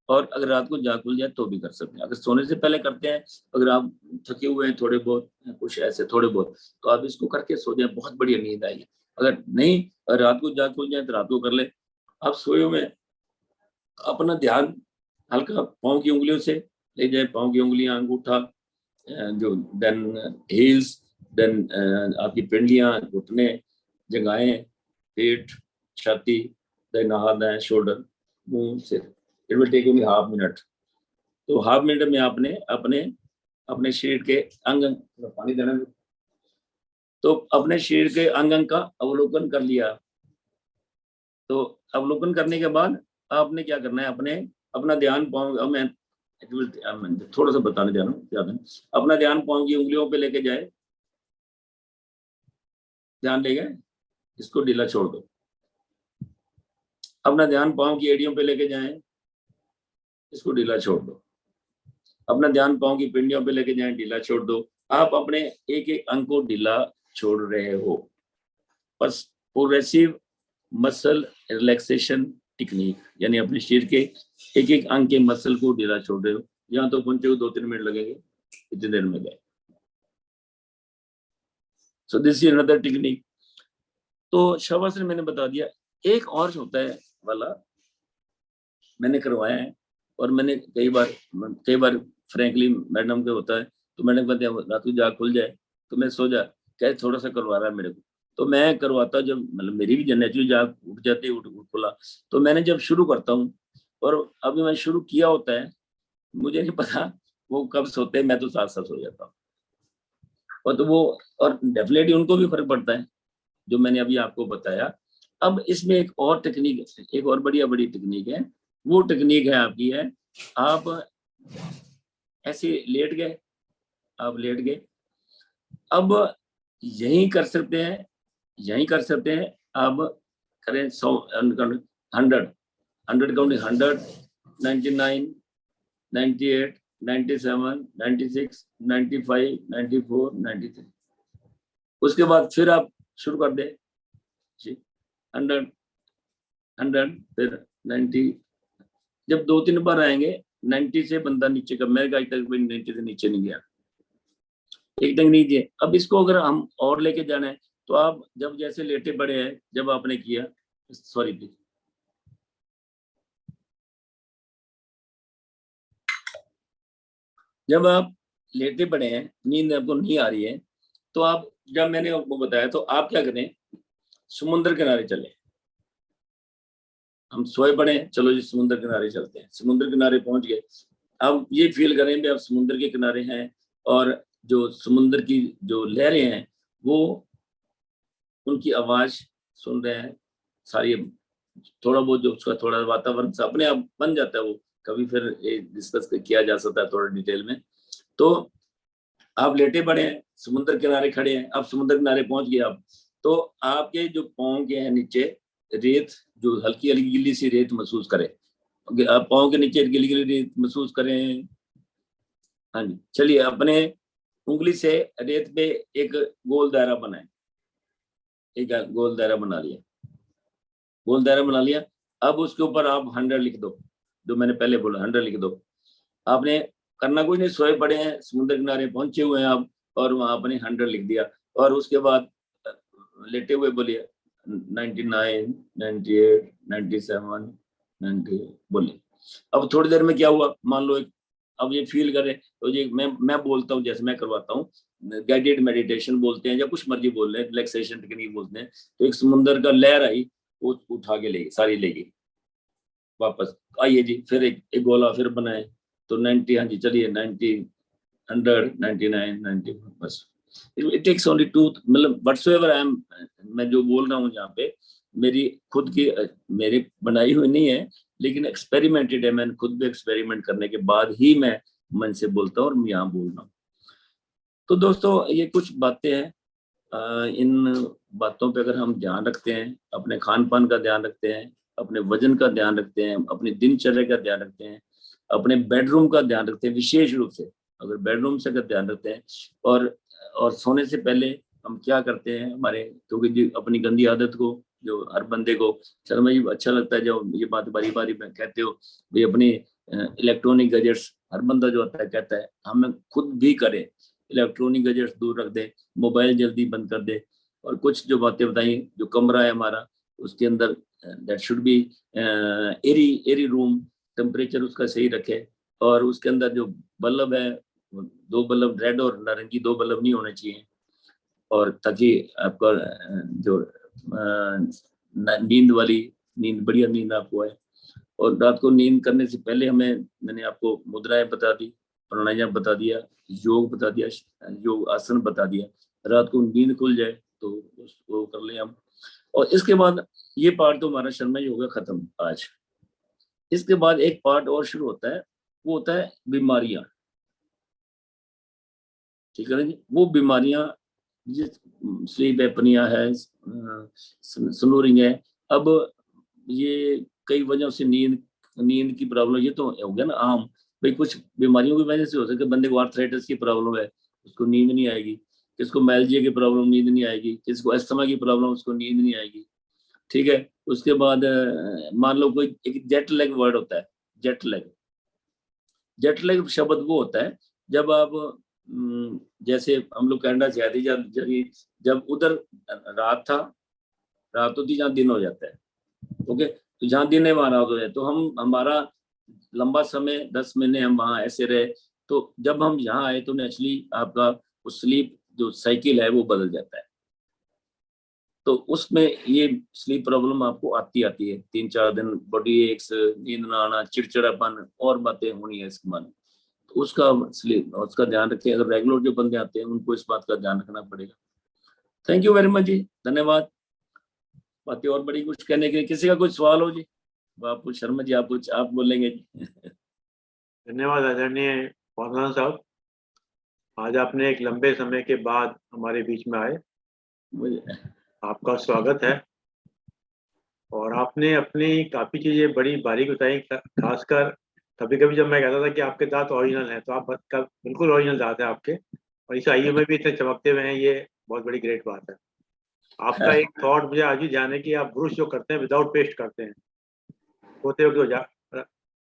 S2: और अगर रात को जाग खुल जाए तो भी कर सकते हैं। अगर सोने से पहले करते हैं, अगर आप थके हुए हैं थोड़े बहुत, कुछ ऐसे थोड़े बहुत, तो आप इसको करके सो जाए, बहुत बढ़िया नींद आएगी। अगर नहीं रात को जाग खुल जाए तो रात को कर ले। आप सोए हुए अपना ध्यान हल्का पाँव की उंगलियों से ले जाए, पाँव की उंगलियां, अंगूठा, जो देन हील्स, देन आपकी पिंडलियां, घुटने, जगहें, पेट, छाती, देन हाथ है, शोल्डर, मुंह, सिर। It will take only half minute. तो हाफ मिनट में आपने अपने अपने शरीर के अंग, पानी देना, तो अपने शरीर के अंग अंग का अवलोकन कर लिया। तो अवलोकन करने के बाद आपने क्या करना है, अपने अपना ध्यान पाँव, मैं थोड़ा सा बताने जा रहा हूँ ज्यादा, अपना ध्यान पाँव की उंगलियों पे लेके जाए, ध्यान ले गए, इसको ढीला छोड़ दो। अपना ध्यान पाँव की एड़ियों पे लेके जाएं, इसको ढीला छोड़ दो। अपना ध्यान पाँव की पिंडियों पे लेके जाएं, ढीला छोड़ दो। आप अपने एक एक अंग को ढीला छोड़ रहे हो। बस प्रोग्रेसिव मसल रिलैक्सेशन टेक्निक, यानी अपने शरीर के एक एक अंग के मसल को ढीला छोड़ रहे हो। यहाँ तो पहुंचे हो 2-3 मिनट लगेंगे, इतनी देर में गए। सो दिस इज अनदर टेक्निक। तो शवासन मैंने बता दिया। एक और होता है वाला, मैंने करवाया है, और मैंने कई बार फ्रैंकली मैडम के होता है, तो मैडम कहते हैं रात को जाग खुल जाए तो मैं सो जा, क्या थोड़ा सा करवा रहा है मेरे को, तो मैं करवाता, जब मतलब मेरी भी नेचुरल जाग उठ जाती है, उठ खुला, तो मैंने जब शुरू करता हूँ, और अभी मैं शुरू किया होता है, मुझे नहीं पता वो कब सोते हैं, मैं तो साथ साथ सो जाता हूँ। और तो वो, और डेफिनेटली उनको भी फर्क पड़ता है जो मैंने अभी आपको बताया। अब इसमें एक और टेक्निक, एक और बड़ी टेक्निक है। वो टेक्निक है आपकी है, आप ऐसे लेट गए, आप लेट गए, अब यही कर सकते हैं, यही कर सकते हैं। अब करें 100, 100, 100 काउंटिंग, 100, 99, 98, 97, 96, 95, 94, 93। उसके बाद फिर आप शुरू कर दें 100, 100, फिर 90। जब 2-3 बार आएंगे 90 से बंदा नीचे का, मैं आज तक 90 से नीचे नहीं गया, एक तक नहीं दिए। अब इसको अगर हम और लेके जाना है, तो आप जब जैसे लेटे पड़े हैं, जब आपने किया, सॉरी प्लीज, जब आप लेटे पड़े हैं, नींद आपको नहीं आ रही है, तो आप, जब मैंने आपको बताया, तो आप क्या करें, समुद्र किनारे चले। हम सोए पड़े हैं, चलो जी समुद्र किनारे चलते हैं। समुद्र किनारे पहुंच गए, अब ये फील करें भी आप समुद्र के किनारे हैं, और जो समुद्र की जो लहरें हैं, वो उनकी आवाज सुन रहे हैं सारी। थोड़ा बहुत जो उसका थोड़ा वातावरण अपने आप बन जाता है, वो कभी फिर डिस्कस किया जा सकता है थोड़ा डिटेल में। तो आप लेटे पड़े हैं, समुद्र किनारे खड़े हैं, अब समुद्र किनारे पहुंच गए आप, तो आपके जो पाँव के हैं नीचे रेत, जो हल्की हल्की गिल्ली सी रेत महसूस करें, आप पाँव के नीचे गिल्ली गिल्ली रेत महसूस करें। हाँ जी, चलिए अपने उंगली से रेत पे एक गोल दायरा बनाए, एक गोल दायरा बना लिया, गोल दायरा बना लिया। अब उसके ऊपर आप 100 लिख दो, जो मैंने पहले बोला 100 लिख दो। आपने करना कुछ नहीं, सोए पड़े हैं, समुद्र किनारे पहुंचे हुए हैं आप, और वहां आपने 100 लिख दिया, और उसके बाद लेटे हुए बोलिए 99, 98, 97, 90 बोलिए। अब थोड़ी देर में क्या हुआ, मान लो अब ये फील करें, तो ये मैं बोलता हूँ, जैसे मैं करवाता हूँ, गाइडेड मेडिटेशन बोलते हैं या कुछ मर्जी बोल रहे हैं, रिलैक्सेशन टेक्निक बोलते हैं। तो एक समुद्र का लहर आई, वो उठा के लेगी, सारी लेगी वापस। आइए जी, फिर एक गोला फिर बनाए, तो 90, हाँ जी चलिए 90, 100, 99, 90, बस। इट टेक्स ओनली 2, मतलब व्हाटसोएवर आई एम, मैं जो बोल रहा हूँ यहाँ पे मेरी खुद की, मेरी बनाई हुई नहीं है, लेकिन एक्सपेरिमेंटेड है। मैंने खुद भी एक्सपेरिमेंट करने के बाद ही मैं मन से बोलता हूँ, और मैं यहाँ बोल रहा हूँ। तो दोस्तों ये कुछ बातें हैं, इन बातों पे अगर हम ध्यान रखते हैं, अपने खान पान का ध्यान रखते हैं, अपने वजन का ध्यान रखते हैं, अपनी दिनचर्या का ध्यान रखते हैं, अपने बेडरूम का ध्यान रखते हैं, विशेष रूप से अगर बेडरूम से अगर ध्यान रखते हैं, और सोने से पहले हम क्या करते हैं हमारे, क्योंकि अपनी गंदी आदत को, जो हर बंदे को, शर्मा जी अच्छा लगता है जब ये बात बारी बारी में कहते हो, भाई अपनी इलेक्ट्रॉनिक गैजेट्स, हर बंदा जो आता है कहता है, हम खुद भी करें, इलेक्ट्रॉनिक गैजेट्स दूर रख दे, मोबाइल जल्दी बंद कर दे, और कुछ जो बातें बताई, जो कमरा है हमारा उसके अंदर that should be airy room, temperature उसका सही रखे, और उसके अंदर जो बल्ब है 2 बल्ब रेड और नारंगी 2 बल्ब नहीं होने चाहिए, और ताकि आपका जो नींद बढ़िया नींद आपको आए। और रात को नींद करने से पहले मैंने आपको मुद्राएं बता दी, प्राणायाम बता दिया, योग बता दिया, योग आसन बता दिया। रात को नींद खुल जाए तो उसको कर ले हम। और इसके बाद ये पार्ट तो हमारा शर्मा योगा खत्म आज। इसके बाद एक पार्ट और शुरू होता है, वो होता है बीमारियां। ठीक है ना जी, वो बीमारियां स्लीप एपनिया है, स्नोरिंग है। अब ये कई वजहों से नींद की प्रॉब्लम, ये तो हो गया ना आम भाई। कुछ बीमारियों की वजह से हो सकता है बंदे को आर्थराइटिस की प्रॉब्लम है, उसको नींद नहीं आएगी। किसको मैल्जिया की प्रॉब्लम, नींद नहीं आएगी। किसको अस्थमा की प्रॉब्लम, उसको नींद नहीं आएगी। ठीक है, उसके बाद मान लो कोई एक जेट लैग वर्ड होता है, जेट लैग। जेट लैग शब्द वो होता है जब आप जैसे हम लोग कनाडा से आए थे, जब उधर रात होती जहाँ दिन हो जाता है। ओके, तो जहाँ दिन है वहाँ रात हो जाए, तो हमारा लंबा समय 10 महीने हम वहाँ ऐसे रहे। तो जब हम यहाँ आए तो नेचुरली आपका स्लीप जो साइकिल है वो बदल जाता है। तो उसमें ये स्लीप प्रॉब्लम आपको आती है 3-4 दिन, बॉडी एक्स, नींद ना आना, चिड़चिड़ापन और बातें होनी है इसके बाद। तो उसका ध्यान रखें। अगर रेगुलर जो बंदे आते हैं उनको इस बात का ध्यान रखना पड़ेगा। थैंक यू वेरी मच जी, धन्यवाद। बातें और बड़ी कुछ कहने के, किसी का कुछ सवाल हो जी? बापू शर्मा जी आप बोलेंगे जी।
S3: धन्यवाद आदरणीय पौलमान साहब, आज आपने एक लंबे समय के बाद हमारे बीच में आए, आपका स्वागत है। और आपने अपनी काफी चीजें बड़ी बारीक बताई, खासकर कभी कभी जब मैं कहता था कि आपके दांत ओरिजिनल हैं, तो आप बिल्कुल ओरिजिनल दांत है आपके, और इस आयु में भी इतने चमकते हुए हैं, ये बहुत बड़ी ग्रेट बात है। आपका एक थॉट मुझे आज भी ध्यान है कि आप ब्रश जो करते हैं विदाउट पेस्ट करते हैं, होते वक्त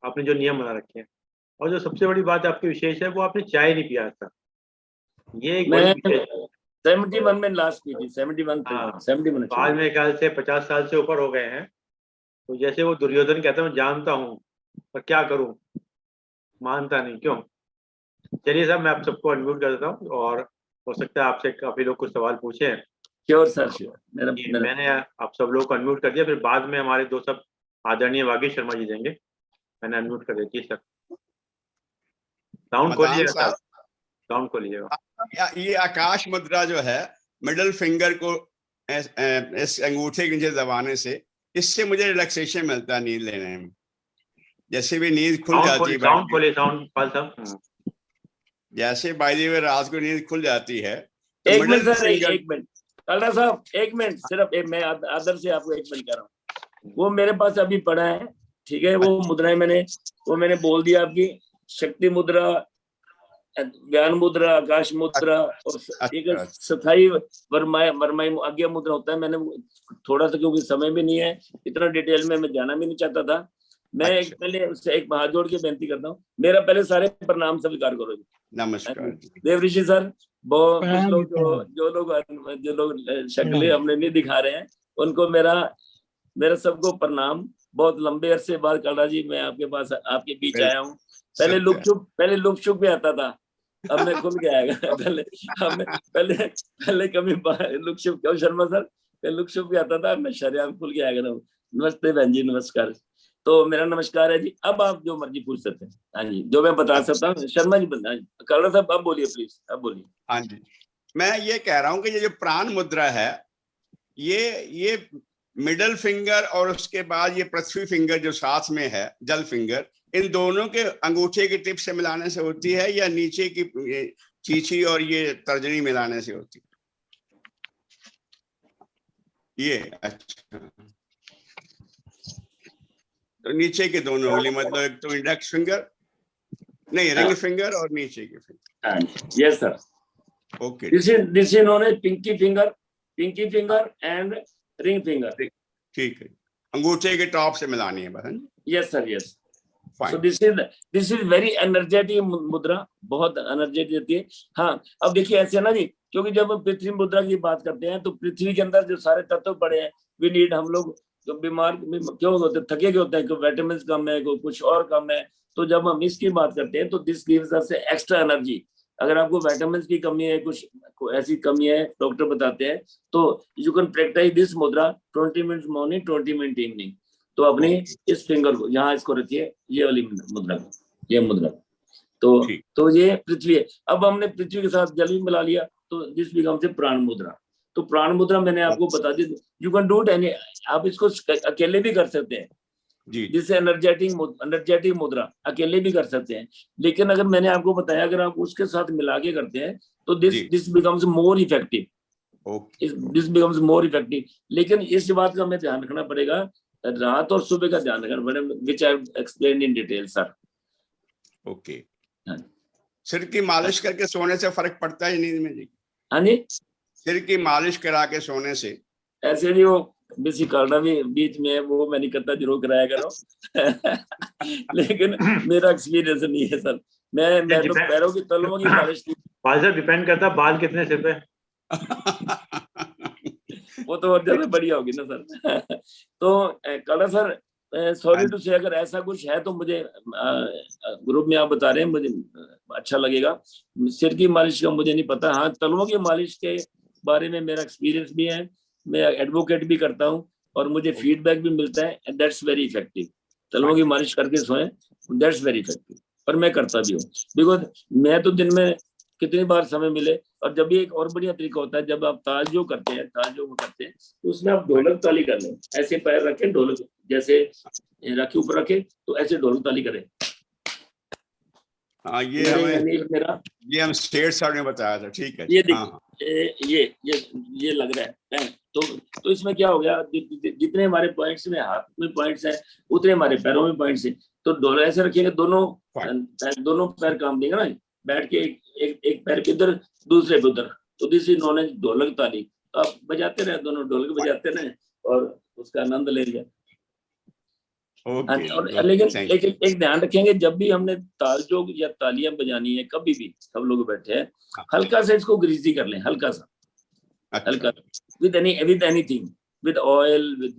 S3: आपने जो नियम बना रखे हैं। और जो सबसे बड़ी बात आपकी विशेष है, वो आपने चाय नहीं पिया था, ये एक बड़ी विशेष।
S2: 71 में लास्ट की थी, 71
S3: आज मेरे ख्याल से 50 साल से ऊपर हो गए हैं। तो जैसे वो दुर्योधन कहता है, मैं जानता हूँ पर क्या करूँ, मानता नहीं क्यों। चलिए साहब, मैं आप सबको अनम्यूट कर देता हूँ, और हो सकता है आपसे काफी लोग कुछ सवाल पूछे हैं।
S2: Sure sir, sure.
S3: मैंने आप सब लोग को अनम्यूट कर दिया, फिर बाद में हमारे दो सब आदरणीय वागीश शर्मा जी देंगे। मैंने अनम्यूट कर दिया। जी सर, साउंड खोलिएगा सर, साउंड खोलिएगा।
S4: ये आकाश मुद्रा जो है, मिडिल फिंगर को इस अंगूठे के नीचे दबाने से, इससे मुझे रिलैक्सेशन मिलता है नींद लेने में। जैसे भी नींद खुल जाती है,
S3: साउंड खोलिए, साउंड पाल साहब।
S4: जैसे बाय द वे रात को नींद खुल जाती है तो
S2: एक मिनट सर, एक मिनट कालरा साहब, एक मिनट सिर्फ मैं आदर से आपको एक मिनट कह रहा हूँ। वो मेरे पास अभी पड़ा है, ठीक है, वो मुद्राएं मैंने बोल दिया आपकी, शक्ति मुद्रा, ज्ञान मुद्रा, आकाश मुद्रा, और एक स्थायी वर्माई आज्ञा मुद्रा होता है। मैंने थोड़ा सा, क्योंकि समय भी नहीं है, इतना डिटेल में मैं जाना भी नहीं चाहता था। मैं पहले उससे एक हाथ जोड़ के बेनती करता हूँ, मेरा पहले सारे प्रणाम स्वीकार करो जी।
S4: नमस्कार
S2: देव ऋषि सर, बहुत कुछ लोग जो लोग शक्लें हमने नहीं दिखा रहे हैं, उनको मेरा सबको प्रणाम। बहुत लंबे अरसे बाद कालरा जी मैं आपके पास, आपके बीच आया हूँ। पहले लुक छुप में आता था, अब मैं खुल के आएगा। पहले कभी लुक छुप, क्यों शर्मा सर, पहले लुक छुप के आता था, मैं शर्म खुल के आएगा ना। नमस्ते बहन जी, नमस्कार। तो मेरा नमस्कार है जी। अब आप जो मर्जी पूछ सकते हैं। हाँ जी, जो मैं बता सकता हूँ। शर्मा जी कालरा साहब अब बोलिए प्लीज, अब बोलिए।
S4: हाँ जी, मैं ये कह रहा हूँ कि ये जो प्राण मुद्रा है, ये मिडल फिंगर और उसके बाद ये पृथ्वी फिंगर जो साथ में है, जल फिंगर, इन दोनों के अंगूठे की टिप से मिलाने से होती है, या नीचे की चींची और ये तर्जनी मिलाने से होती है? ये अच्छा, तो नीचे के दोनों उंगली, मतलब एक तो इंडेक्स फिंगर, नहीं रिंग फिंगर, और नीचे के finger.
S2: Yes sir,
S4: okay,
S2: this is known as pinky finger and ring finger.
S4: ठीक है, अंगूठे के टॉप से मिलानी है बस।
S2: Yes sir, yes. So this is very energetic mudra, बहुत एनर्जेटिक देती है। हाँ, अब देखिए ऐसे ना जी, क्योंकि जब हम पृथ्वी मुद्रा की बात करते हैं तो पृथ्वी के अंदर जो सारे तत्व पड़े हैं, वी नीड, हम लोग जो बीमार क्यों होते, थके क्यों होते हैं, कोई विटामिन कम है, कोई कुछ और कम है, तो जब हम इसकी बात करते हैं तो this gives us extra energy. अगर आपको विटामिन की कमी है, कुछ ऐसी कमी है, डॉक्टर बताते हैं, तो यू कैन प्रैक्टिस दिस मुद्रा 20 मिनट मॉर्निंग, 20 मिनट इवनिंग। तो अपने इस फिंगर को यहाँ इसको रखिए, ये वाली मुद्रा, ये मुद्रा, तो ये पृथ्वी है। अब हमने पृथ्वी के साथ जल भी मिला लिया, तो दिस बिकम्स से प्राण मुद्रा। तो प्राण मुद्रा मैंने आपको बता दी, you can do it any, आप इसको अकेले भी कर सकते हैं, जिससे एनर्जेटिक मुद्रा अकेले भी कर सकते हैं। लेकिन अगर मैंने आपको बताया, अगर आप उसके साथ मिला के करते हैं तो this becomes more effective, this becomes more effective. लेकिन इस बात का हमें ध्यान रखना पड़ेगा, रात और सुबह का ध्यान रखना पड़ेगा, which I explain in detail sir.
S4: Okay, सिर की मालिश करके सोने से फर्क पड़ता है नींद में जी?
S2: हाँ जी,
S4: सिर की मालिश करा के सोने से?
S2: ऐसे नहीं, वो बेसिक करना भी बीच में, वो मैं नहीं करता, जरूर कराया करो। लेकिन मेरा एक्सपीरियंस नहीं है सर, मैं तो पैरों की तलवों की मालिश की।
S3: सर डिपेंड करता है बाल कितने सिर पे।
S2: वो तो और ज्यादा बढ़िया होगी ना सर। तो कलर सर, सॉरी टू से, अगर ऐसा कुछ है तो मुझे ग्रुप में आप बता रहे हैं, मुझे अच्छा लगेगा। सिर की मालिश का मुझे नहीं पता, हाँ तलवों की मालिश के बारे में मेरा एक्सपीरियंस भी है, मैं एडवोकेट भी करता हूँ और मुझे फीडबैक भी मिलता है, एंड दैट्स वेरी इफेक्टिव। तलवों की मालिश करके सोएं, दैट्स वेरी इफेक्टिव, और मैं करता भी हूँ, बिकॉज मैं तो दिन में कितनी बार समय मिले। और जब भी एक और बढ़िया तरीका होता है, जब आप ताजो करते हैं, तो उसमें आप ढोलक ताली कर लें, ऐसे पैर रखें, ढोलक जैसे रखे ऊपर रखे, तो ऐसे ढोलक ताली करें।
S4: हाँ, ये हम स्टेट साइड में बताया था, ठीक है।
S2: ये ये लग रहा है, तो इसमें क्या हो गया, जितने हमारे पॉइंट्स में हाथ में पॉइंट्स हैं, उतने हमारे पैरों में पॉइंट्स हैं। तो ढोलक ऐसे रखेंगे, दोनों पैर काम देंगे ना, बैठ के एक पैर पे इधर, दूसरे पे उधर, तो दिस इज नोन एज ढोलक ताली। तो आप बजाते रहे, दोनों ढोलक बजाते रहे और उसका आनंद ले लिया। और लेकिन एक ध्यान रखेंगे, जब भी हमने तालजोग या तालियां बजानी है, कभी भी सब लोग बैठे हैं, हल्का सा इसको ग्रीसी कर लें, हल्का सा, हल्का, with anything, with oil, with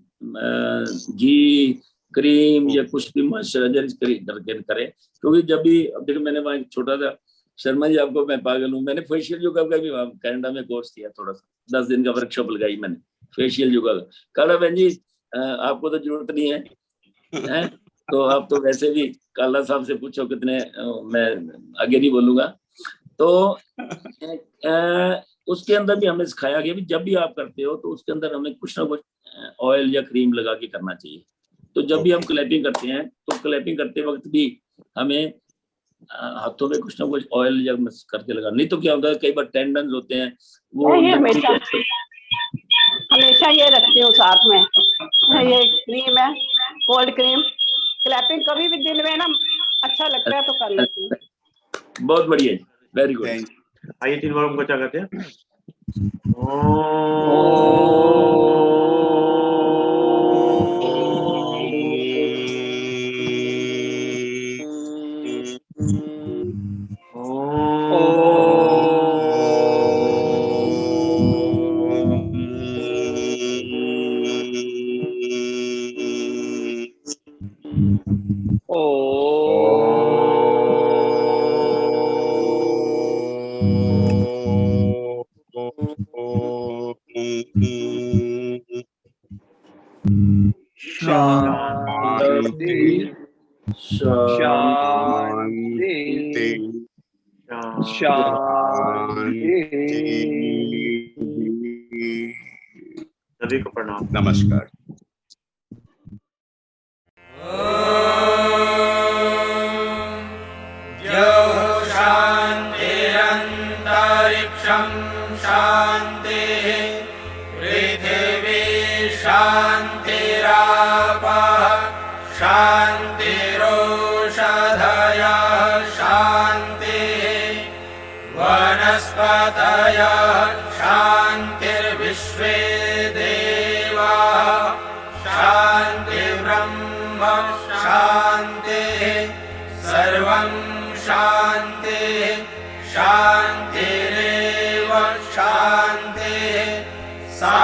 S2: ghee, cream या कुछ भी मॉइस्चराइजर करें। क्योंकि जब भी, अब देखो मैंने वहाँ छोटा सा, शर्मा जी आपको मैं पागल हूँ, मैंने फेशियल योगा का भी कनाडा में कोर्स किया, थोड़ा सा 10 दिन का वर्कशॉप लगाई मैंने फेशियल योगा का। काला बहन जी आपको तो जरूरत नहीं है, तो आप तो वैसे भी काला साहब से पूछो कितने, मैं आगे नहीं बोलूंगा। तो उसके अंदर भी हमें सिखाया गया, जब भी आप करते हो तो उसके अंदर हमें कुछ ना कुछ ऑयल या क्रीम लगा के करना चाहिए। तो जब भी हम क्लैपिंग करते हैं, तो क्लैपिंग करते वक्त भी हमें हाथों में कुछ ना कुछ ऑयल या करके लगा, नहीं तो क्या होता है, कई बार टेंडन होते हैं वो
S5: हमेशा ये रखते हो साथ में, ये क्रीम है, कोल्ड क्रीम। क्लैपिंग कभी भी दिन में ना अच्छा लगता है तो कर लेते हैं।
S2: बहुत बढ़िया, वेरी गुड।
S3: आइए 3 बार हमको क्या कहते हैं।
S4: शांति
S3: सभी को प्रणाम,
S4: नमस्कार।
S6: शान्तिरन्तरिक्षं शान्तिः पृथिवी शान्तिरापः शान्तिरोषधयः शान्तिः वनस्पतयः शान्तिर्विश्वे देवाः शान्तिर्ब्रह्म शान्तिः शान्तिः शान्तिरेव शान्तिः सा